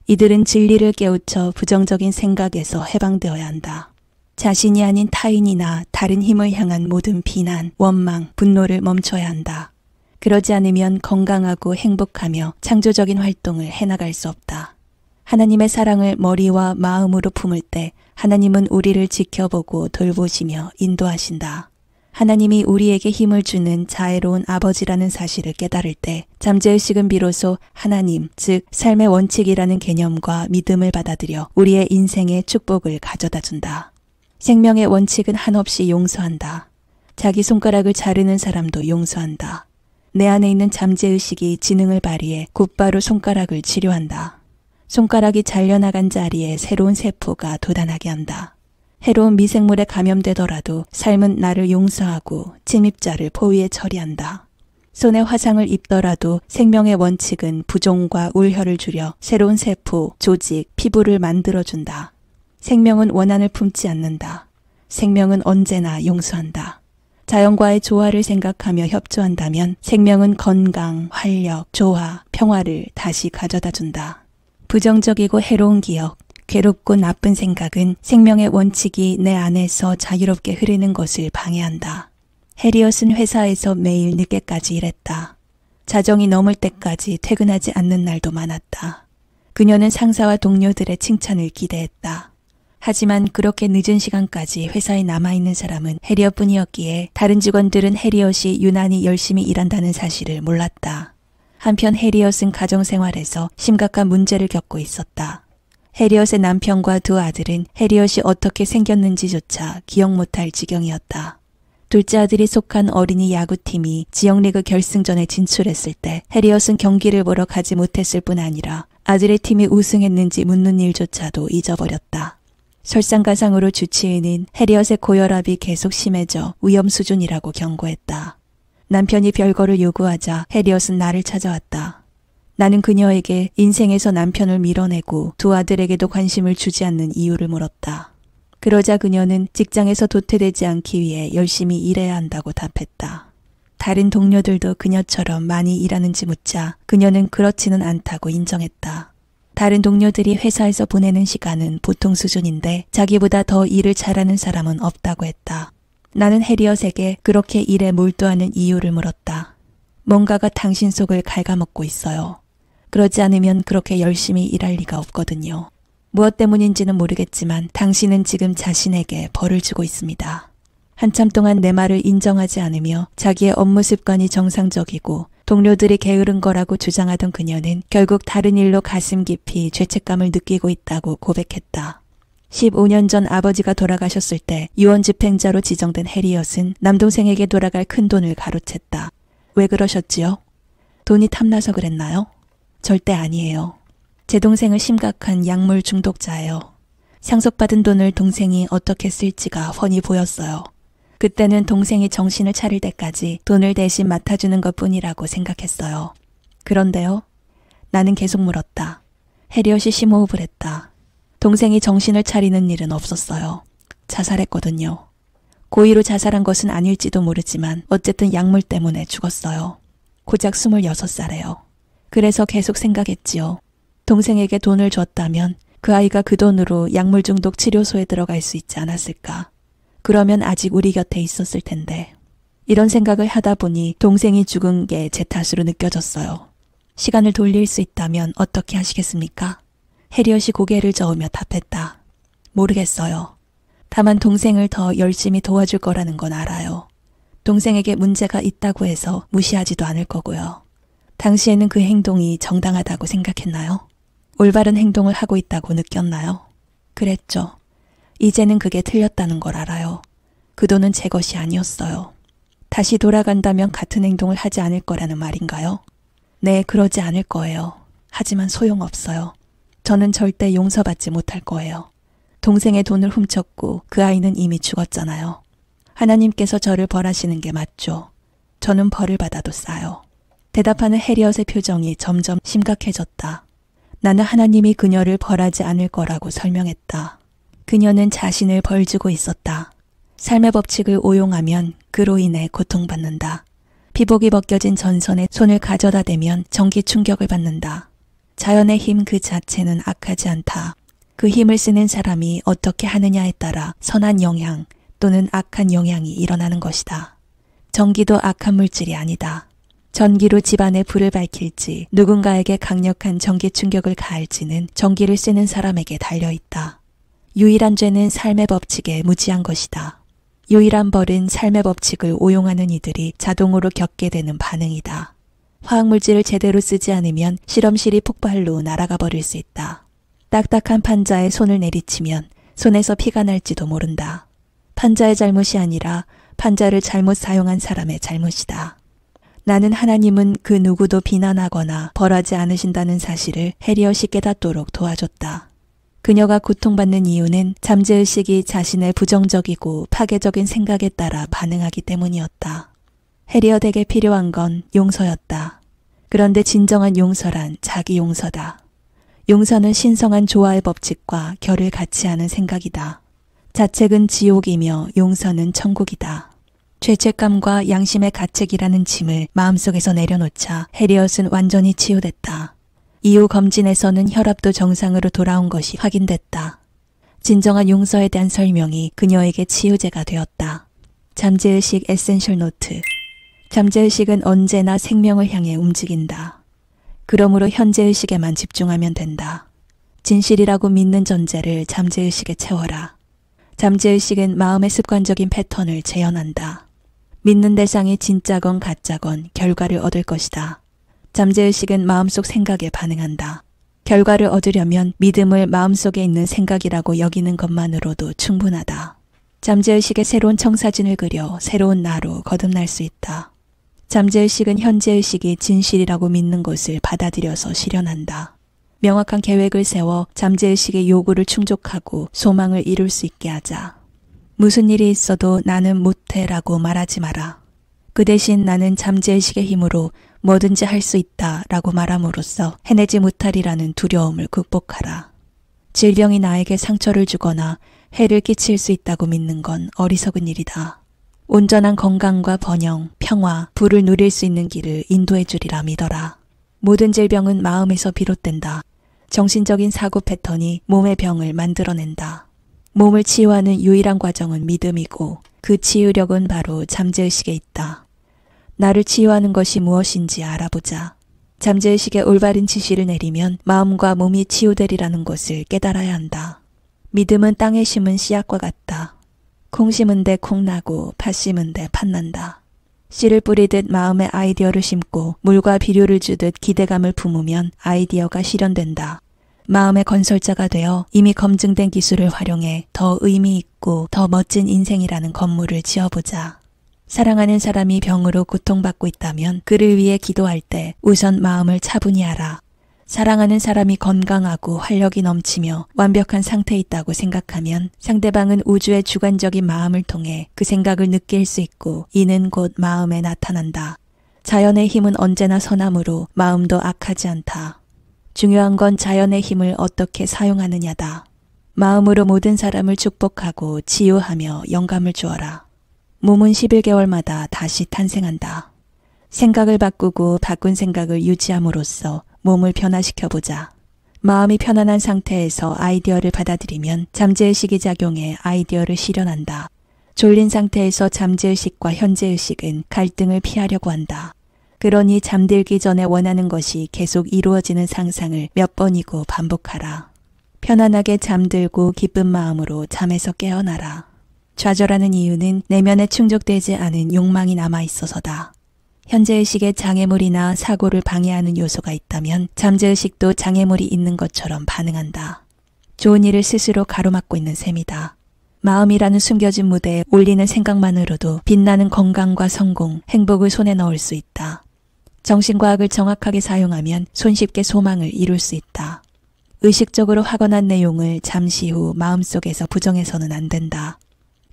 이들은 진리를 깨우쳐 부정적인 생각에서 해방되어야 한다. 자신이 아닌 타인이나 다른 힘을 향한 모든 비난, 원망, 분노를 멈춰야 한다. 그러지 않으면 건강하고 행복하며 창조적인 활동을 해나갈 수 없다. 하나님의 사랑을 머리와 마음으로 품을 때 하나님은 우리를 지켜보고 돌보시며 인도하신다. 하나님이 우리에게 힘을 주는 자애로운 아버지라는 사실을 깨달을 때 잠재의식은 비로소 하나님, 즉 삶의 원칙이라는 개념과 믿음을 받아들여 우리의 인생의 축복을 가져다 준다. 생명의 원칙은 한없이 용서한다. 자기 손가락을 자르는 사람도 용서한다. 내 안에 있는 잠재의식이 지능을 발휘해 곧바로 손가락을 치료한다. 손가락이 잘려나간 자리에 새로운 세포가 돋아나게 한다. 해로운 미생물에 감염되더라도 삶은 나를 용서하고 침입자를 포위해 처리한다. 손에 화상을 입더라도 생명의 원칙은 부종과 울혈을 줄여 새로운 세포, 조직, 피부를 만들어준다. 생명은 원한을 품지 않는다. 생명은 언제나 용서한다. 자연과의 조화를 생각하며 협조한다면 생명은 건강, 활력, 조화, 평화를 다시 가져다 준다. 부정적이고 해로운 기억, 괴롭고 나쁜 생각은 생명의 원칙이 내 안에서 자유롭게 흐르는 것을 방해한다. 해리엇은 회사에서 매일 늦게까지 일했다. 자정이 넘을 때까지 퇴근하지 않는 날도 많았다. 그녀는 상사와 동료들의 칭찬을 기대했다. 하지만 그렇게 늦은 시간까지 회사에 남아있는 사람은 해리엇뿐이었기에 다른 직원들은 해리엇이 유난히 열심히 일한다는 사실을 몰랐다. 한편 해리엇은 가정생활에서 심각한 문제를 겪고 있었다. 해리엇의 남편과 두 아들은 해리엇이 어떻게 생겼는지조차 기억 못할 지경이었다. 둘째 아들이 속한 어린이 야구팀이 지역리그 결승전에 진출했을 때 해리엇은 경기를 보러 가지 못했을 뿐 아니라 아들의 팀이 우승했는지 묻는 일조차도 잊어버렸다. 설상가상으로 주치의는 해리엇의 고혈압이 계속 심해져 위험 수준이라고 경고했다. 남편이 별거를 요구하자 해리엇은 나를 찾아왔다. 나는 그녀에게 인생에서 남편을 밀어내고 두 아들에게도 관심을 주지 않는 이유를 물었다. 그러자 그녀는 직장에서 도태되지 않기 위해 열심히 일해야 한다고 답했다. 다른 동료들도 그녀처럼 많이 일하는지 묻자 그녀는 그렇지는 않다고 인정했다. 다른 동료들이 회사에서 보내는 시간은 보통 수준인데 자기보다 더 일을 잘하는 사람은 없다고 했다. 나는 해리엇에게 그렇게 일에 몰두하는 이유를 물었다. 뭔가가 당신 속을 갉아먹고 있어요. 그러지 않으면 그렇게 열심히 일할 리가 없거든요. 무엇 때문인지는 모르겠지만 당신은 지금 자신에게 벌을 주고 있습니다. 한참 동안 내 말을 인정하지 않으며 자기의 업무 습관이 정상적이고 동료들이 게으른 거라고 주장하던 그녀는 결국 다른 일로 가슴 깊이 죄책감을 느끼고 있다고 고백했다. 15년 전 아버지가 돌아가셨을 때 유언집행자로 지정된 해리엇은 남동생에게 돌아갈 큰돈을 가로챘다. 왜 그러셨지요? 돈이 탐나서 그랬나요? 절대 아니에요. 제 동생은 심각한 약물 중독자예요. 상속받은 돈을 동생이 어떻게 쓸지가 훤히 보였어요. 그때는 동생이 정신을 차릴 때까지 돈을 대신 맡아주는 것뿐이라고 생각했어요. 그런데요? 나는 계속 물었다. 해리엇이 심호흡을 했다. 동생이 정신을 차리는 일은 없었어요. 자살했거든요. 고의로 자살한 것은 아닐지도 모르지만 어쨌든 약물 때문에 죽었어요. 고작 26살에요. 그래서 계속 생각했지요. 동생에게 돈을 줬다면 그 아이가 그 돈으로 약물 중독 치료소에 들어갈 수 있지 않았을까. 그러면 아직 우리 곁에 있었을 텐데. 이런 생각을 하다 보니 동생이 죽은 게 제 탓으로 느껴졌어요. 시간을 돌릴 수 있다면 어떻게 하시겠습니까? 해리엇이 고개를 저으며 답했다. 모르겠어요. 다만 동생을 더 열심히 도와줄 거라는 건 알아요. 동생에게 문제가 있다고 해서 무시하지도 않을 거고요. 당시에는 그 행동이 정당하다고 생각했나요? 올바른 행동을 하고 있다고 느꼈나요? 그랬죠. 이제는 그게 틀렸다는 걸 알아요. 그 돈은 제 것이 아니었어요. 다시 돌아간다면 같은 행동을 하지 않을 거라는 말인가요? 네, 그러지 않을 거예요. 하지만 소용없어요. 저는 절대 용서받지 못할 거예요. 동생의 돈을 훔쳤고 그 아이는 이미 죽었잖아요. 하나님께서 저를 벌하시는 게 맞죠. 저는 벌을 받아도 싸요. 대답하는 해리엇의 표정이 점점 심각해졌다. 나는 하나님이 그녀를 벌하지 않을 거라고 설명했다. 그녀는 자신을 벌주고 있었다. 삶의 법칙을 오용하면 그로 인해 고통받는다. 피복이 벗겨진 전선에 손을 가져다 대면 전기 충격을 받는다. 자연의 힘 그 자체는 악하지 않다. 그 힘을 쓰는 사람이 어떻게 하느냐에 따라 선한 영향 또는 악한 영향이 일어나는 것이다. 전기도 악한 물질이 아니다. 전기로 집안에 불을 밝힐지 누군가에게 강력한 전기 충격을 가할지는 전기를 쓰는 사람에게 달려있다. 유일한 죄는 삶의 법칙에 무지한 것이다. 유일한 벌은 삶의 법칙을 오용하는 이들이 자동으로 겪게 되는 반응이다. 화학물질을 제대로 쓰지 않으면 실험실이 폭발로 날아가 버릴 수 있다. 딱딱한 판자에 손을 내리치면 손에서 피가 날지도 모른다. 판자의 잘못이 아니라 판자를 잘못 사용한 사람의 잘못이다. 나는 하나님은 그 누구도 비난하거나 벌하지 않으신다는 사실을 해리엇이 깨닫도록 도와줬다. 그녀가 고통받는 이유는 잠재의식이 자신의 부정적이고 파괴적인 생각에 따라 반응하기 때문이었다. 해리엇에게 필요한 건 용서였다. 그런데 진정한 용서란 자기 용서다. 용서는 신성한 조화의 법칙과 결을 같이 하는 생각이다. 자책은 지옥이며 용서는 천국이다. 죄책감과 양심의 가책이라는 짐을 마음속에서 내려놓자 해리엇은 완전히 치유됐다. 이후 검진에서는 혈압도 정상으로 돌아온 것이 확인됐다. 진정한 용서에 대한 설명이 그녀에게 치유제가 되었다. 잠재의식 에센셜 노트. 잠재의식은 언제나 생명을 향해 움직인다. 그러므로 현재의식에만 집중하면 된다. 진실이라고 믿는 전제를 잠재의식에 채워라. 잠재의식은 마음의 습관적인 패턴을 재현한다. 믿는 대상이 진짜건 가짜건 결과를 얻을 것이다. 잠재의식은 마음속 생각에 반응한다. 결과를 얻으려면 믿음을 마음속에 있는 생각이라고 여기는 것만으로도 충분하다. 잠재의식에 새로운 청사진을 그려 새로운 나로 거듭날 수 있다. 잠재의식은 현재의식이 진실이라고 믿는 것을 받아들여서 실현한다. 명확한 계획을 세워 잠재의식의 요구를 충족하고 소망을 이룰 수 있게 하자. 무슨 일이 있어도 나는 못해라고 말하지 마라. 그 대신 나는 잠재의식의 힘으로 뭐든지 할 수 있다 라고 말함으로써 해내지 못하리라는 두려움을 극복하라. 질병이 나에게 상처를 주거나 해를 끼칠 수 있다고 믿는 건 어리석은 일이다. 온전한 건강과 번영, 평화, 부를 누릴 수 있는 길을 인도해 주리라 믿어라. 모든 질병은 마음에서 비롯된다. 정신적인 사고 패턴이 몸의 병을 만들어낸다. 몸을 치유하는 유일한 과정은 믿음이고 그 치유력은 바로 잠재의식에 있다. 나를 치유하는 것이 무엇인지 알아보자. 잠재의식에 올바른 지시를 내리면 마음과 몸이 치유되리라는 것을 깨달아야 한다. 믿음은 땅에 심은 씨앗과 같다. 콩 심은 데 콩 나고 팥 심은 데 팥 난다. 씨를 뿌리듯 마음에 아이디어를 심고 물과 비료를 주듯 기대감을 품으면 아이디어가 실현된다. 마음의 건설자가 되어 이미 검증된 기술을 활용해 더 의미 있고 더 멋진 인생이라는 건물을 지어보자. 사랑하는 사람이 병으로 고통받고 있다면 그를 위해 기도할 때 우선 마음을 차분히 하라. 사랑하는 사람이 건강하고 활력이 넘치며 완벽한 상태에 있다고 생각하면 상대방은 우주의 주관적인 마음을 통해 그 생각을 느낄 수 있고 이는 곧 마음에 나타난다. 자연의 힘은 언제나 선함으로 마음도 악하지 않다. 중요한 건 자연의 힘을 어떻게 사용하느냐다. 마음으로 모든 사람을 축복하고 치유하며 영감을 주어라. 몸은 11개월마다 다시 탄생한다. 생각을 바꾸고 바꾼 생각을 유지함으로써 몸을 변화시켜보자. 마음이 편안한 상태에서 아이디어를 받아들이면 잠재의식이 작용해 아이디어를 실현한다. 졸린 상태에서 잠재의식과 현재의식은 갈등을 피하려고 한다. 그러니 잠들기 전에 원하는 것이 계속 이루어지는 상상을 몇 번이고 반복하라. 편안하게 잠들고 기쁜 마음으로 잠에서 깨어나라. 좌절하는 이유는 내면에 충족되지 않은 욕망이 남아있어서다. 현재의식에 장애물이나 사고를 방해하는 요소가 있다면 잠재의식도 장애물이 있는 것처럼 반응한다. 좋은 일을 스스로 가로막고 있는 셈이다. 마음이라는 숨겨진 무대에 올리는 생각만으로도 빛나는 건강과 성공, 행복을 손에 넣을 수 있다. 정신과학을 정확하게 사용하면 손쉽게 소망을 이룰 수 있다. 의식적으로 확언한 내용을 잠시 후 마음속에서 부정해서는 안 된다.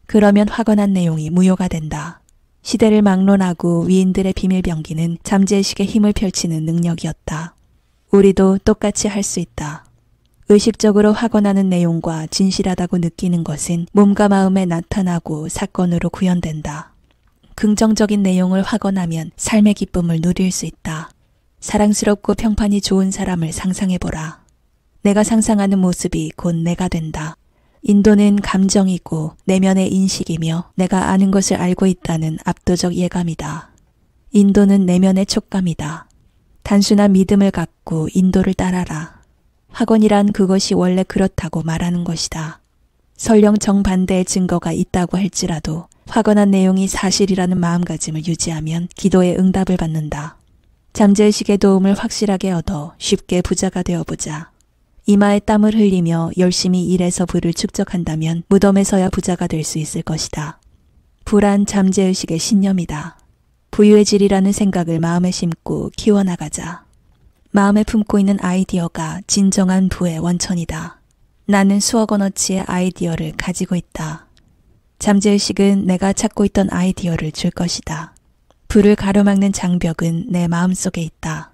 그러면 확언한 내용이 무효가 된다. 시대를 막론하고 위인들의 비밀병기는 잠재의식의 힘을 펼치는 능력이었다. 우리도 똑같이 할 수 있다. 의식적으로 확언하는 내용과 진실하다고 느끼는 것은 몸과 마음에 나타나고 사건으로 구현된다. 긍정적인 내용을 확언하면 삶의 기쁨을 누릴 수 있다. 사랑스럽고 평판이 좋은 사람을 상상해보라. 내가 상상하는 모습이 곧 내가 된다. 인도는 감정이고 내면의 인식이며 내가 아는 것을 알고 있다는 압도적 예감이다. 인도는 내면의 촉감이다. 단순한 믿음을 갖고 인도를 따라라. 확언이란 그것이 원래 그렇다고 말하는 것이다. 설령 정반대의 증거가 있다고 할지라도 확언한 내용이 사실이라는 마음가짐을 유지하면 기도의 응답을 받는다. 잠재의식의 도움을 확실하게 얻어 쉽게 부자가 되어보자. 이마에 땀을 흘리며 열심히 일해서 부를 축적한다면 무덤에서야 부자가 될 수 있을 것이다. 부란 잠재의식의 신념이다. 부유해지리라는 생각을 마음에 심고 키워나가자. 마음에 품고 있는 아이디어가 진정한 부의 원천이다. 나는 수억 원어치의 아이디어를 가지고 있다. 잠재의식은 내가 찾고 있던 아이디어를 줄 것이다. 불을 가로막는 장벽은 내 마음속에 있다.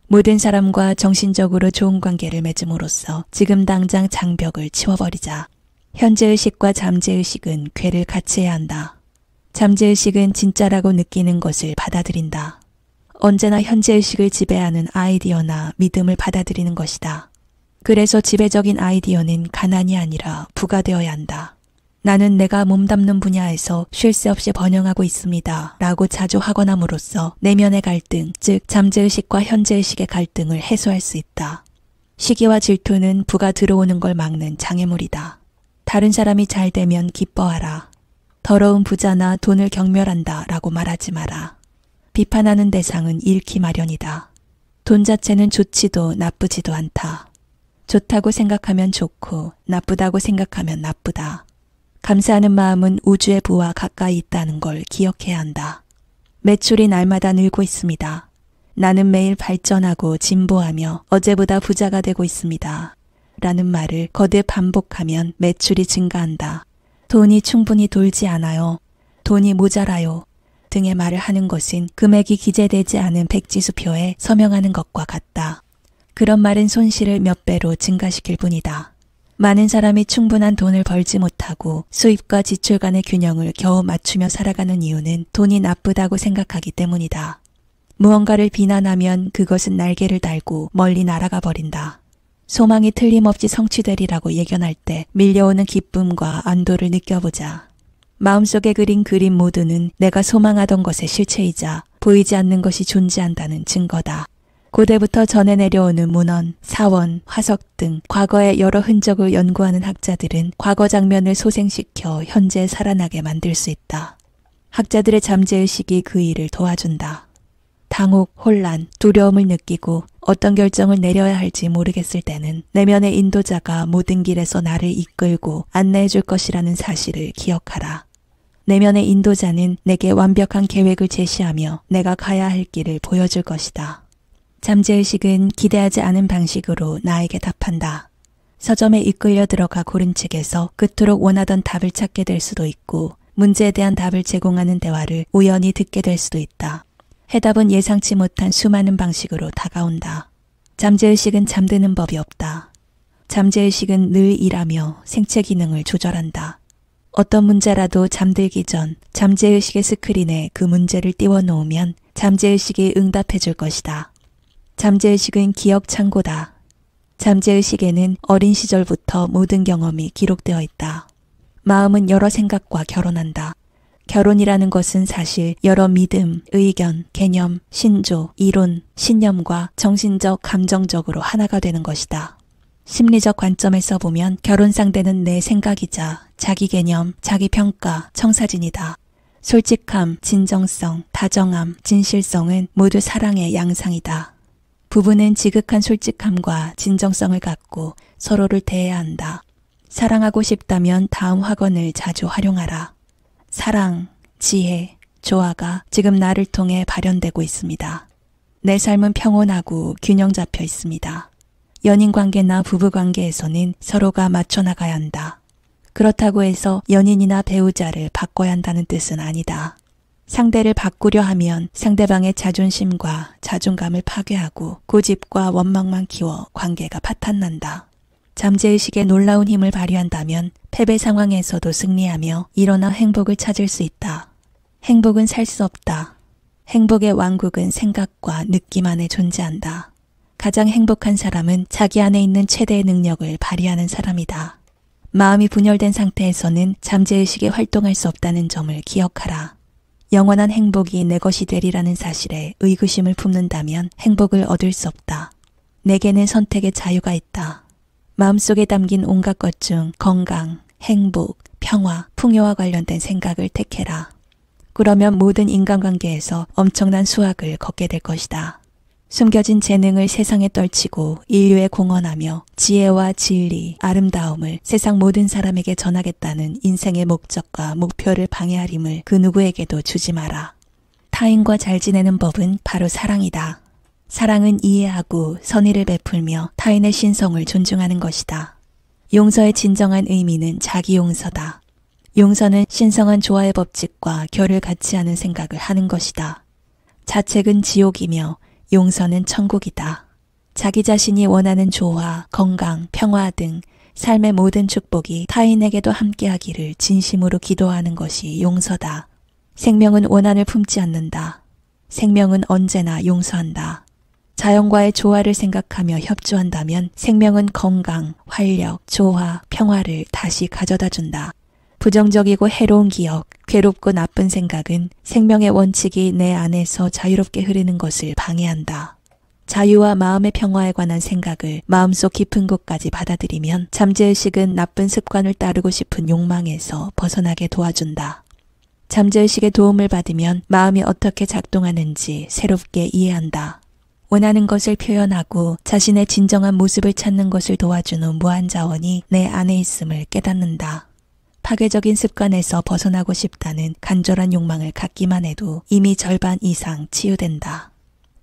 모든 사람과 정신적으로 좋은 관계를 맺음으로써 지금 당장 장벽을 치워버리자. 현재의식과 잠재의식은 궤를 같이 해야 한다. 잠재의식은 진짜라고 느끼는 것을 받아들인다. 언제나 현재의식을 지배하는 아이디어나 믿음을 받아들이는 것이다. 그래서 지배적인 아이디어는 가난이 아니라 부가 되어야 한다. 나는 내가 몸담는 분야에서 쉴 새 없이 번영하고 있습니다. 라고 자주 확언함으로써 내면의 갈등, 즉 잠재의식과 현재의식의 갈등을 해소할 수 있다. 시기와 질투는 부가 들어오는 걸 막는 장애물이다. 다른 사람이 잘 되면 기뻐하라. 더러운 부자나 돈을 경멸한다 라고 말하지 마라. 비판하는 대상은 잃기 마련이다. 돈 자체는 좋지도 나쁘지도 않다. 좋다고 생각하면 좋고 나쁘다고 생각하면 나쁘다. 감사하는 마음은 우주의 부와 가까이 있다는 걸 기억해야 한다. 매출이 날마다 늘고 있습니다. 나는 매일 발전하고 진보하며 어제보다 부자가 되고 있습니다. 라는 말을 거듭 반복하면 매출이 증가한다. 돈이 충분히 돌지 않아요. 돈이 모자라요. 등의 말을 하는 것은 금액이 기재되지 않은 백지수표에 서명하는 것과 같다. 그런 말은 손실을 몇 배로 증가시킬 뿐이다. 많은 사람이 충분한 돈을 벌지 못하고 수입과 지출 간의 균형을 겨우 맞추며 살아가는 이유는 돈이 나쁘다고 생각하기 때문이다. 무언가를 비난하면 그것은 날개를 달고 멀리 날아가 버린다. 소망이 틀림없이 성취되리라고 예견할 때 밀려오는 기쁨과 안도를 느껴보자. 마음속에 그린 그림 모두는 내가 소망하던 것의 실체이자 보이지 않는 것이 존재한다는 증거다. 고대부터 전해 내려오는 문헌, 사원, 화석 등 과거의 여러 흔적을 연구하는 학자들은 과거 장면을 소생시켜 현재에 살아나게 만들 수 있다. 학자들의 잠재의식이 그 일을 도와준다. 당혹, 혼란, 두려움을 느끼고 어떤 결정을 내려야 할지 모르겠을 때는 내면의 인도자가 모든 길에서 나를 이끌고 안내해 줄 것이라는 사실을 기억하라. 내면의 인도자는 내게 완벽한 계획을 제시하며 내가 가야 할 길을 보여줄 것이다. 잠재의식은 기대하지 않은 방식으로 나에게 답한다. 서점에 이끌려 들어가 고른 책에서 그토록 원하던 답을 찾게 될 수도 있고 문제에 대한 답을 제공하는 대화를 우연히 듣게 될 수도 있다. 해답은 예상치 못한 수많은 방식으로 다가온다. 잠재의식은 잠드는 법이 없다. 잠재의식은 늘 일하며 생체 기능을 조절한다. 어떤 문제라도 잠들기 전 잠재의식의 스크린에 그 문제를 띄워놓으면 잠재의식이 응답해 줄 것이다. 잠재의식은 기억 창고다. 잠재의식에는 어린 시절부터 모든 경험이 기록되어 있다. 마음은 여러 생각과 결혼한다. 결혼이라는 것은 사실 여러 믿음, 의견, 개념, 신조, 이론, 신념과 정신적, 감정적으로 하나가 되는 것이다. 심리적 관점에서 보면 결혼 상대는 내 생각이자 자기 개념, 자기 평가, 청사진이다. 솔직함, 진정성, 다정함, 진실성은 모두 사랑의 양상이다. 부부는 지극한 솔직함과 진정성을 갖고 서로를 대해야 한다. 사랑하고 싶다면 다음 확언을 자주 활용하라. 사랑, 지혜, 조화가 지금 나를 통해 발현되고 있습니다. 내 삶은 평온하고 균형 잡혀 있습니다. 연인관계나 부부관계에서는 서로가 맞춰나가야 한다. 그렇다고 해서 연인이나 배우자를 바꿔야 한다는 뜻은 아니다. 상대를 바꾸려 하면 상대방의 자존심과 자존감을 파괴하고 고집과 원망만 키워 관계가 파탄난다. 잠재의식의 놀라운 힘을 발휘한다면 패배 상황에서도 승리하며 일어나 행복을 찾을 수 있다. 행복은 살 수 없다. 행복의 왕국은 생각과 느낌 안에 존재한다. 가장 행복한 사람은 자기 안에 있는 최대의 능력을 발휘하는 사람이다. 마음이 분열된 상태에서는 잠재의식이 활동할 수 없다는 점을 기억하라. 영원한 행복이 내 것이 되리라는 사실에 의구심을 품는다면 행복을 얻을 수 없다. 내게는 선택의 자유가 있다. 마음속에 담긴 온갖 것 중 건강, 행복, 평화, 풍요와 관련된 생각을 택해라. 그러면 모든 인간관계에서 엄청난 수확을 걷게 될 것이다. 숨겨진 재능을 세상에 떨치고 인류에 공헌하며 지혜와 진리, 아름다움을 세상 모든 사람에게 전하겠다는 인생의 목적과 목표를 방해할 힘을 그 누구에게도 주지 마라. 타인과 잘 지내는 법은 바로 사랑이다. 사랑은 이해하고 선의를 베풀며 타인의 신성을 존중하는 것이다. 용서의 진정한 의미는 자기 용서다. 용서는 신성한 조화의 법칙과 결을 같이 하는 생각을 하는 것이다. 자책은 지옥이며 용서는 천국이다. 자기 자신이 원하는 조화, 건강, 평화 등 삶의 모든 축복이 타인에게도 함께하기를 진심으로 기도하는 것이 용서다. 생명은 원한을 품지 않는다. 생명은 언제나 용서한다. 자연과의 조화를 생각하며 협조한다면 생명은 건강, 활력, 조화, 평화를 다시 가져다 준다. 부정적이고 해로운 기억, 괴롭고 나쁜 생각은 생명의 원칙이 내 안에서 자유롭게 흐르는 것을 방해한다. 자유와 마음의 평화에 관한 생각을 마음속 깊은 곳까지 받아들이면 잠재의식은 나쁜 습관을 따르고 싶은 욕망에서 벗어나게 도와준다. 잠재의식의 도움을 받으면 마음이 어떻게 작동하는지 새롭게 이해한다. 원하는 것을 표현하고 자신의 진정한 모습을 찾는 것을 도와주는 무한 자원이 내 안에 있음을 깨닫는다. 파괴적인 습관에서 벗어나고 싶다는 간절한 욕망을 갖기만 해도 이미 절반 이상 치유된다.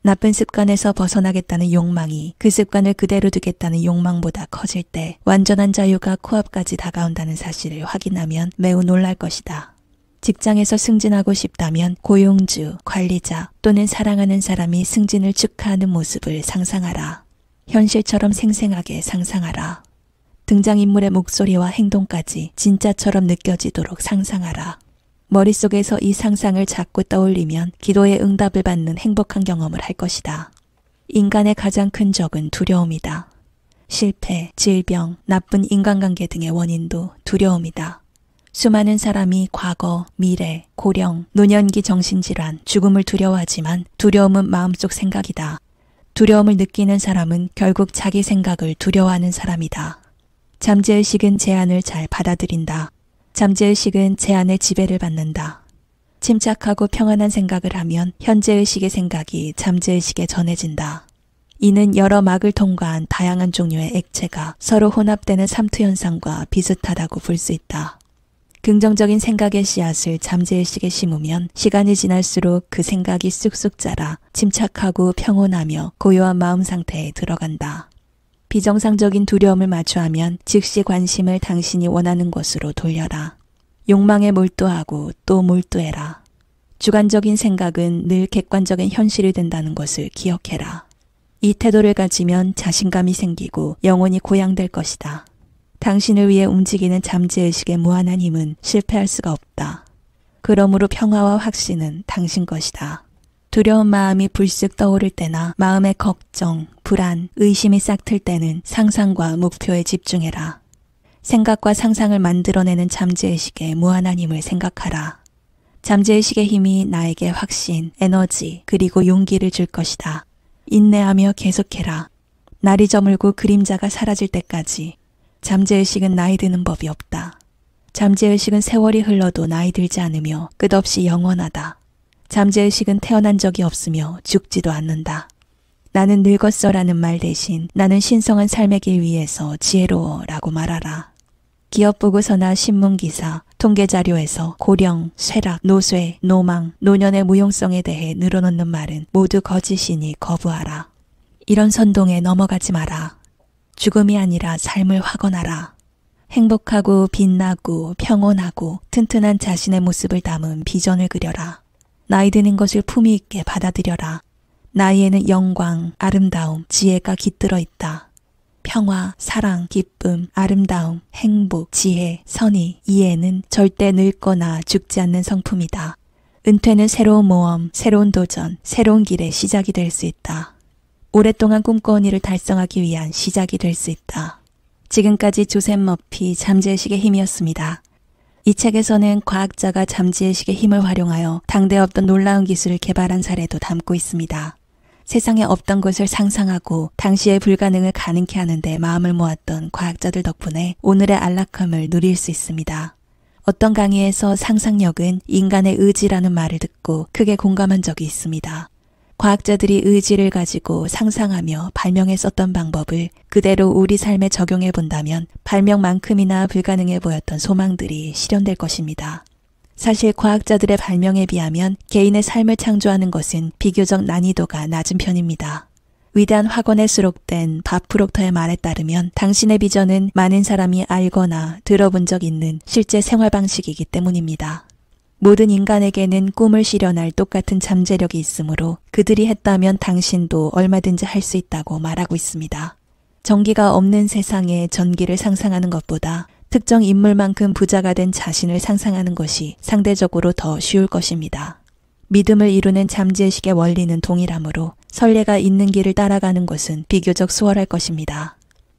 나쁜 습관에서 벗어나겠다는 욕망이 그 습관을 그대로 두겠다는 욕망보다 커질 때 완전한 자유가 코앞까지 다가온다는 사실을 확인하면 매우 놀랄 것이다. 직장에서 승진하고 싶다면 고용주, 관리자 또는 사랑하는 사람이 승진을 축하하는 모습을 상상하라. 현실처럼 생생하게 상상하라. 등장인물의 목소리와 행동까지 진짜처럼 느껴지도록 상상하라. 머릿속에서 이 상상을 자꾸 떠올리면 기도의 응답을 받는 행복한 경험을 할 것이다. 인간의 가장 큰 적은 두려움이다. 실패, 질병, 나쁜 인간관계 등의 원인도 두려움이다. 수많은 사람이 과거, 미래, 고령, 노년기 정신질환, 죽음을 두려워하지만 두려움은 마음속 생각이다. 두려움을 느끼는 사람은 결국 자기 생각을 두려워하는 사람이다. 잠재의식은 제안을 잘 받아들인다. 잠재의식은 제안의 지배를 받는다. 침착하고 평안한 생각을 하면 현재의식의 생각이 잠재의식에 전해진다. 이는 여러 막을 통과한 다양한 종류의 액체가 서로 혼합되는 삼투현상과 비슷하다고 볼 수 있다. 긍정적인 생각의 씨앗을 잠재의식에 심으면 시간이 지날수록 그 생각이 쑥쑥 자라 침착하고 평온하며 고요한 마음 상태에 들어간다. 비정상적인 두려움을 마주하면 즉시 관심을 당신이 원하는 곳으로 돌려라. 욕망에 몰두하고 또 몰두해라. 주관적인 생각은 늘 객관적인 현실이 된다는 것을 기억해라. 이 태도를 가지면 자신감이 생기고 영혼이 고양될 것이다. 당신을 위해 움직이는 잠재의식의 무한한 힘은 실패할 수가 없다. 그러므로 평화와 확신은 당신 것이다. 두려운 마음이 불쑥 떠오를 때나 마음의 걱정, 불안, 의심이 싹틀 때는 상상과 목표에 집중해라. 생각과 상상을 만들어내는 잠재의식의 무한한 힘을 생각하라. 잠재의식의 힘이 나에게 확신, 에너지, 그리고 용기를 줄 것이다. 인내하며 계속해라. 날이 저물고 그림자가 사라질 때까지. 잠재의식은 나이 드는 법이 없다. 잠재의식은 세월이 흘러도 나이 들지 않으며 끝없이 영원하다. 잠재의식은 태어난 적이 없으며 죽지도 않는다. 나는 늙었어라는 말 대신 나는 신성한 삶의 길 위에서 지혜로워라고 말하라. 기업 보고서나 신문기사, 통계자료에서 고령, 쇠락, 노쇠, 노망, 노년의 무용성에 대해 늘어놓는 말은 모두 거짓이니 거부하라. 이런 선동에 넘어가지 마라. 죽음이 아니라 삶을 확언하라. 행복하고 빛나고 평온하고 튼튼한 자신의 모습을 담은 비전을 그려라. 나이 드는 것을 품위 있게 받아들여라. 나이에는 영광, 아름다움, 지혜가 깃들어 있다. 평화, 사랑, 기쁨, 아름다움, 행복, 지혜, 선의, 이해는 절대 늙거나 죽지 않는 성품이다. 은퇴는 새로운 모험, 새로운 도전, 새로운 길의 시작이 될 수 있다. 오랫동안 꿈꿔온 일을 달성하기 위한 시작이 될 수 있다. 지금까지 조셉 머피 잠재의식의 힘이었습니다. 이 책에서는 과학자가 잠재의식의 힘을 활용하여 당대 없던 놀라운 기술을 개발한 사례도 담고 있습니다. 세상에 없던 것을 상상하고 당시의 불가능을 가능케 하는데 마음을 모았던 과학자들 덕분에 오늘의 안락함을 누릴 수 있습니다. 어떤 강의에서 상상력은 인간의 의지라는 말을 듣고 크게 공감한 적이 있습니다. 과학자들이 의지를 가지고 상상하며 발명에 썼던 방법을 그대로 우리 삶에 적용해 본다면 발명만큼이나 불가능해 보였던 소망들이 실현될 것입니다. 사실 과학자들의 발명에 비하면 개인의 삶을 창조하는 것은 비교적 난이도가 낮은 편입니다. 위대한 학원에 수록된 밥 프록터의 말에 따르면 당신의 비전은 많은 사람이 알거나 들어본 적 있는 실제 생활 방식이기 때문입니다. 모든 인간에게는 꿈을 실현할 똑같은 잠재력이 있으므로 그들이 했다면 당신도 얼마든지 할 수 있다고 말하고 있습니다. 전기가 없는 세상에 전기를 상상하는 것보다 특정 인물만큼 부자가 된 자신을 상상하는 것이 상대적으로 더 쉬울 것입니다. 믿음을 이루는 잠재의식의 원리는 동일하므로 선례가 있는 길을 따라가는 것은 비교적 수월할 것입니다.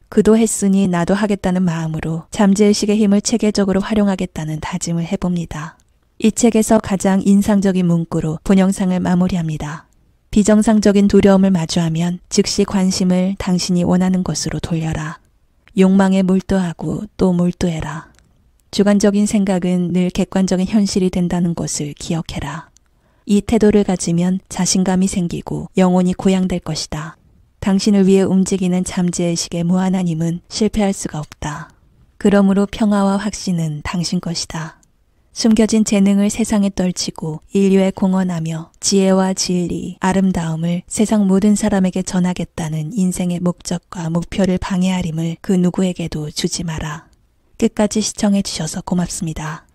그도 했으니 나도 하겠다는 마음으로 잠재의식의 힘을 체계적으로 활용하겠다는 다짐을 해봅니다. 이 책에서 가장 인상적인 문구로 본 영상을 마무리합니다. 비정상적인 두려움을 마주하면 즉시 관심을 당신이 원하는 것으로 돌려라. 욕망에 몰두하고 또 몰두해라. 주관적인 생각은 늘 객관적인 현실이 된다는 것을 기억해라. 이 태도를 가지면 자신감이 생기고 영혼이 고양될 것이다. 당신을 위해 움직이는 잠재의식의 무한한 힘은 실패할 수가 없다. 그러므로 평화와 확신은 당신 것이다. 숨겨진 재능을 세상에 떨치고 인류에 공헌하며 지혜와 진리, 아름다움을 세상 모든 사람에게 전하겠다는 인생의 목적과 목표를 방해할 힘을 그 누구에게도 주지 마라. 끝까지 시청해 주셔서 고맙습니다.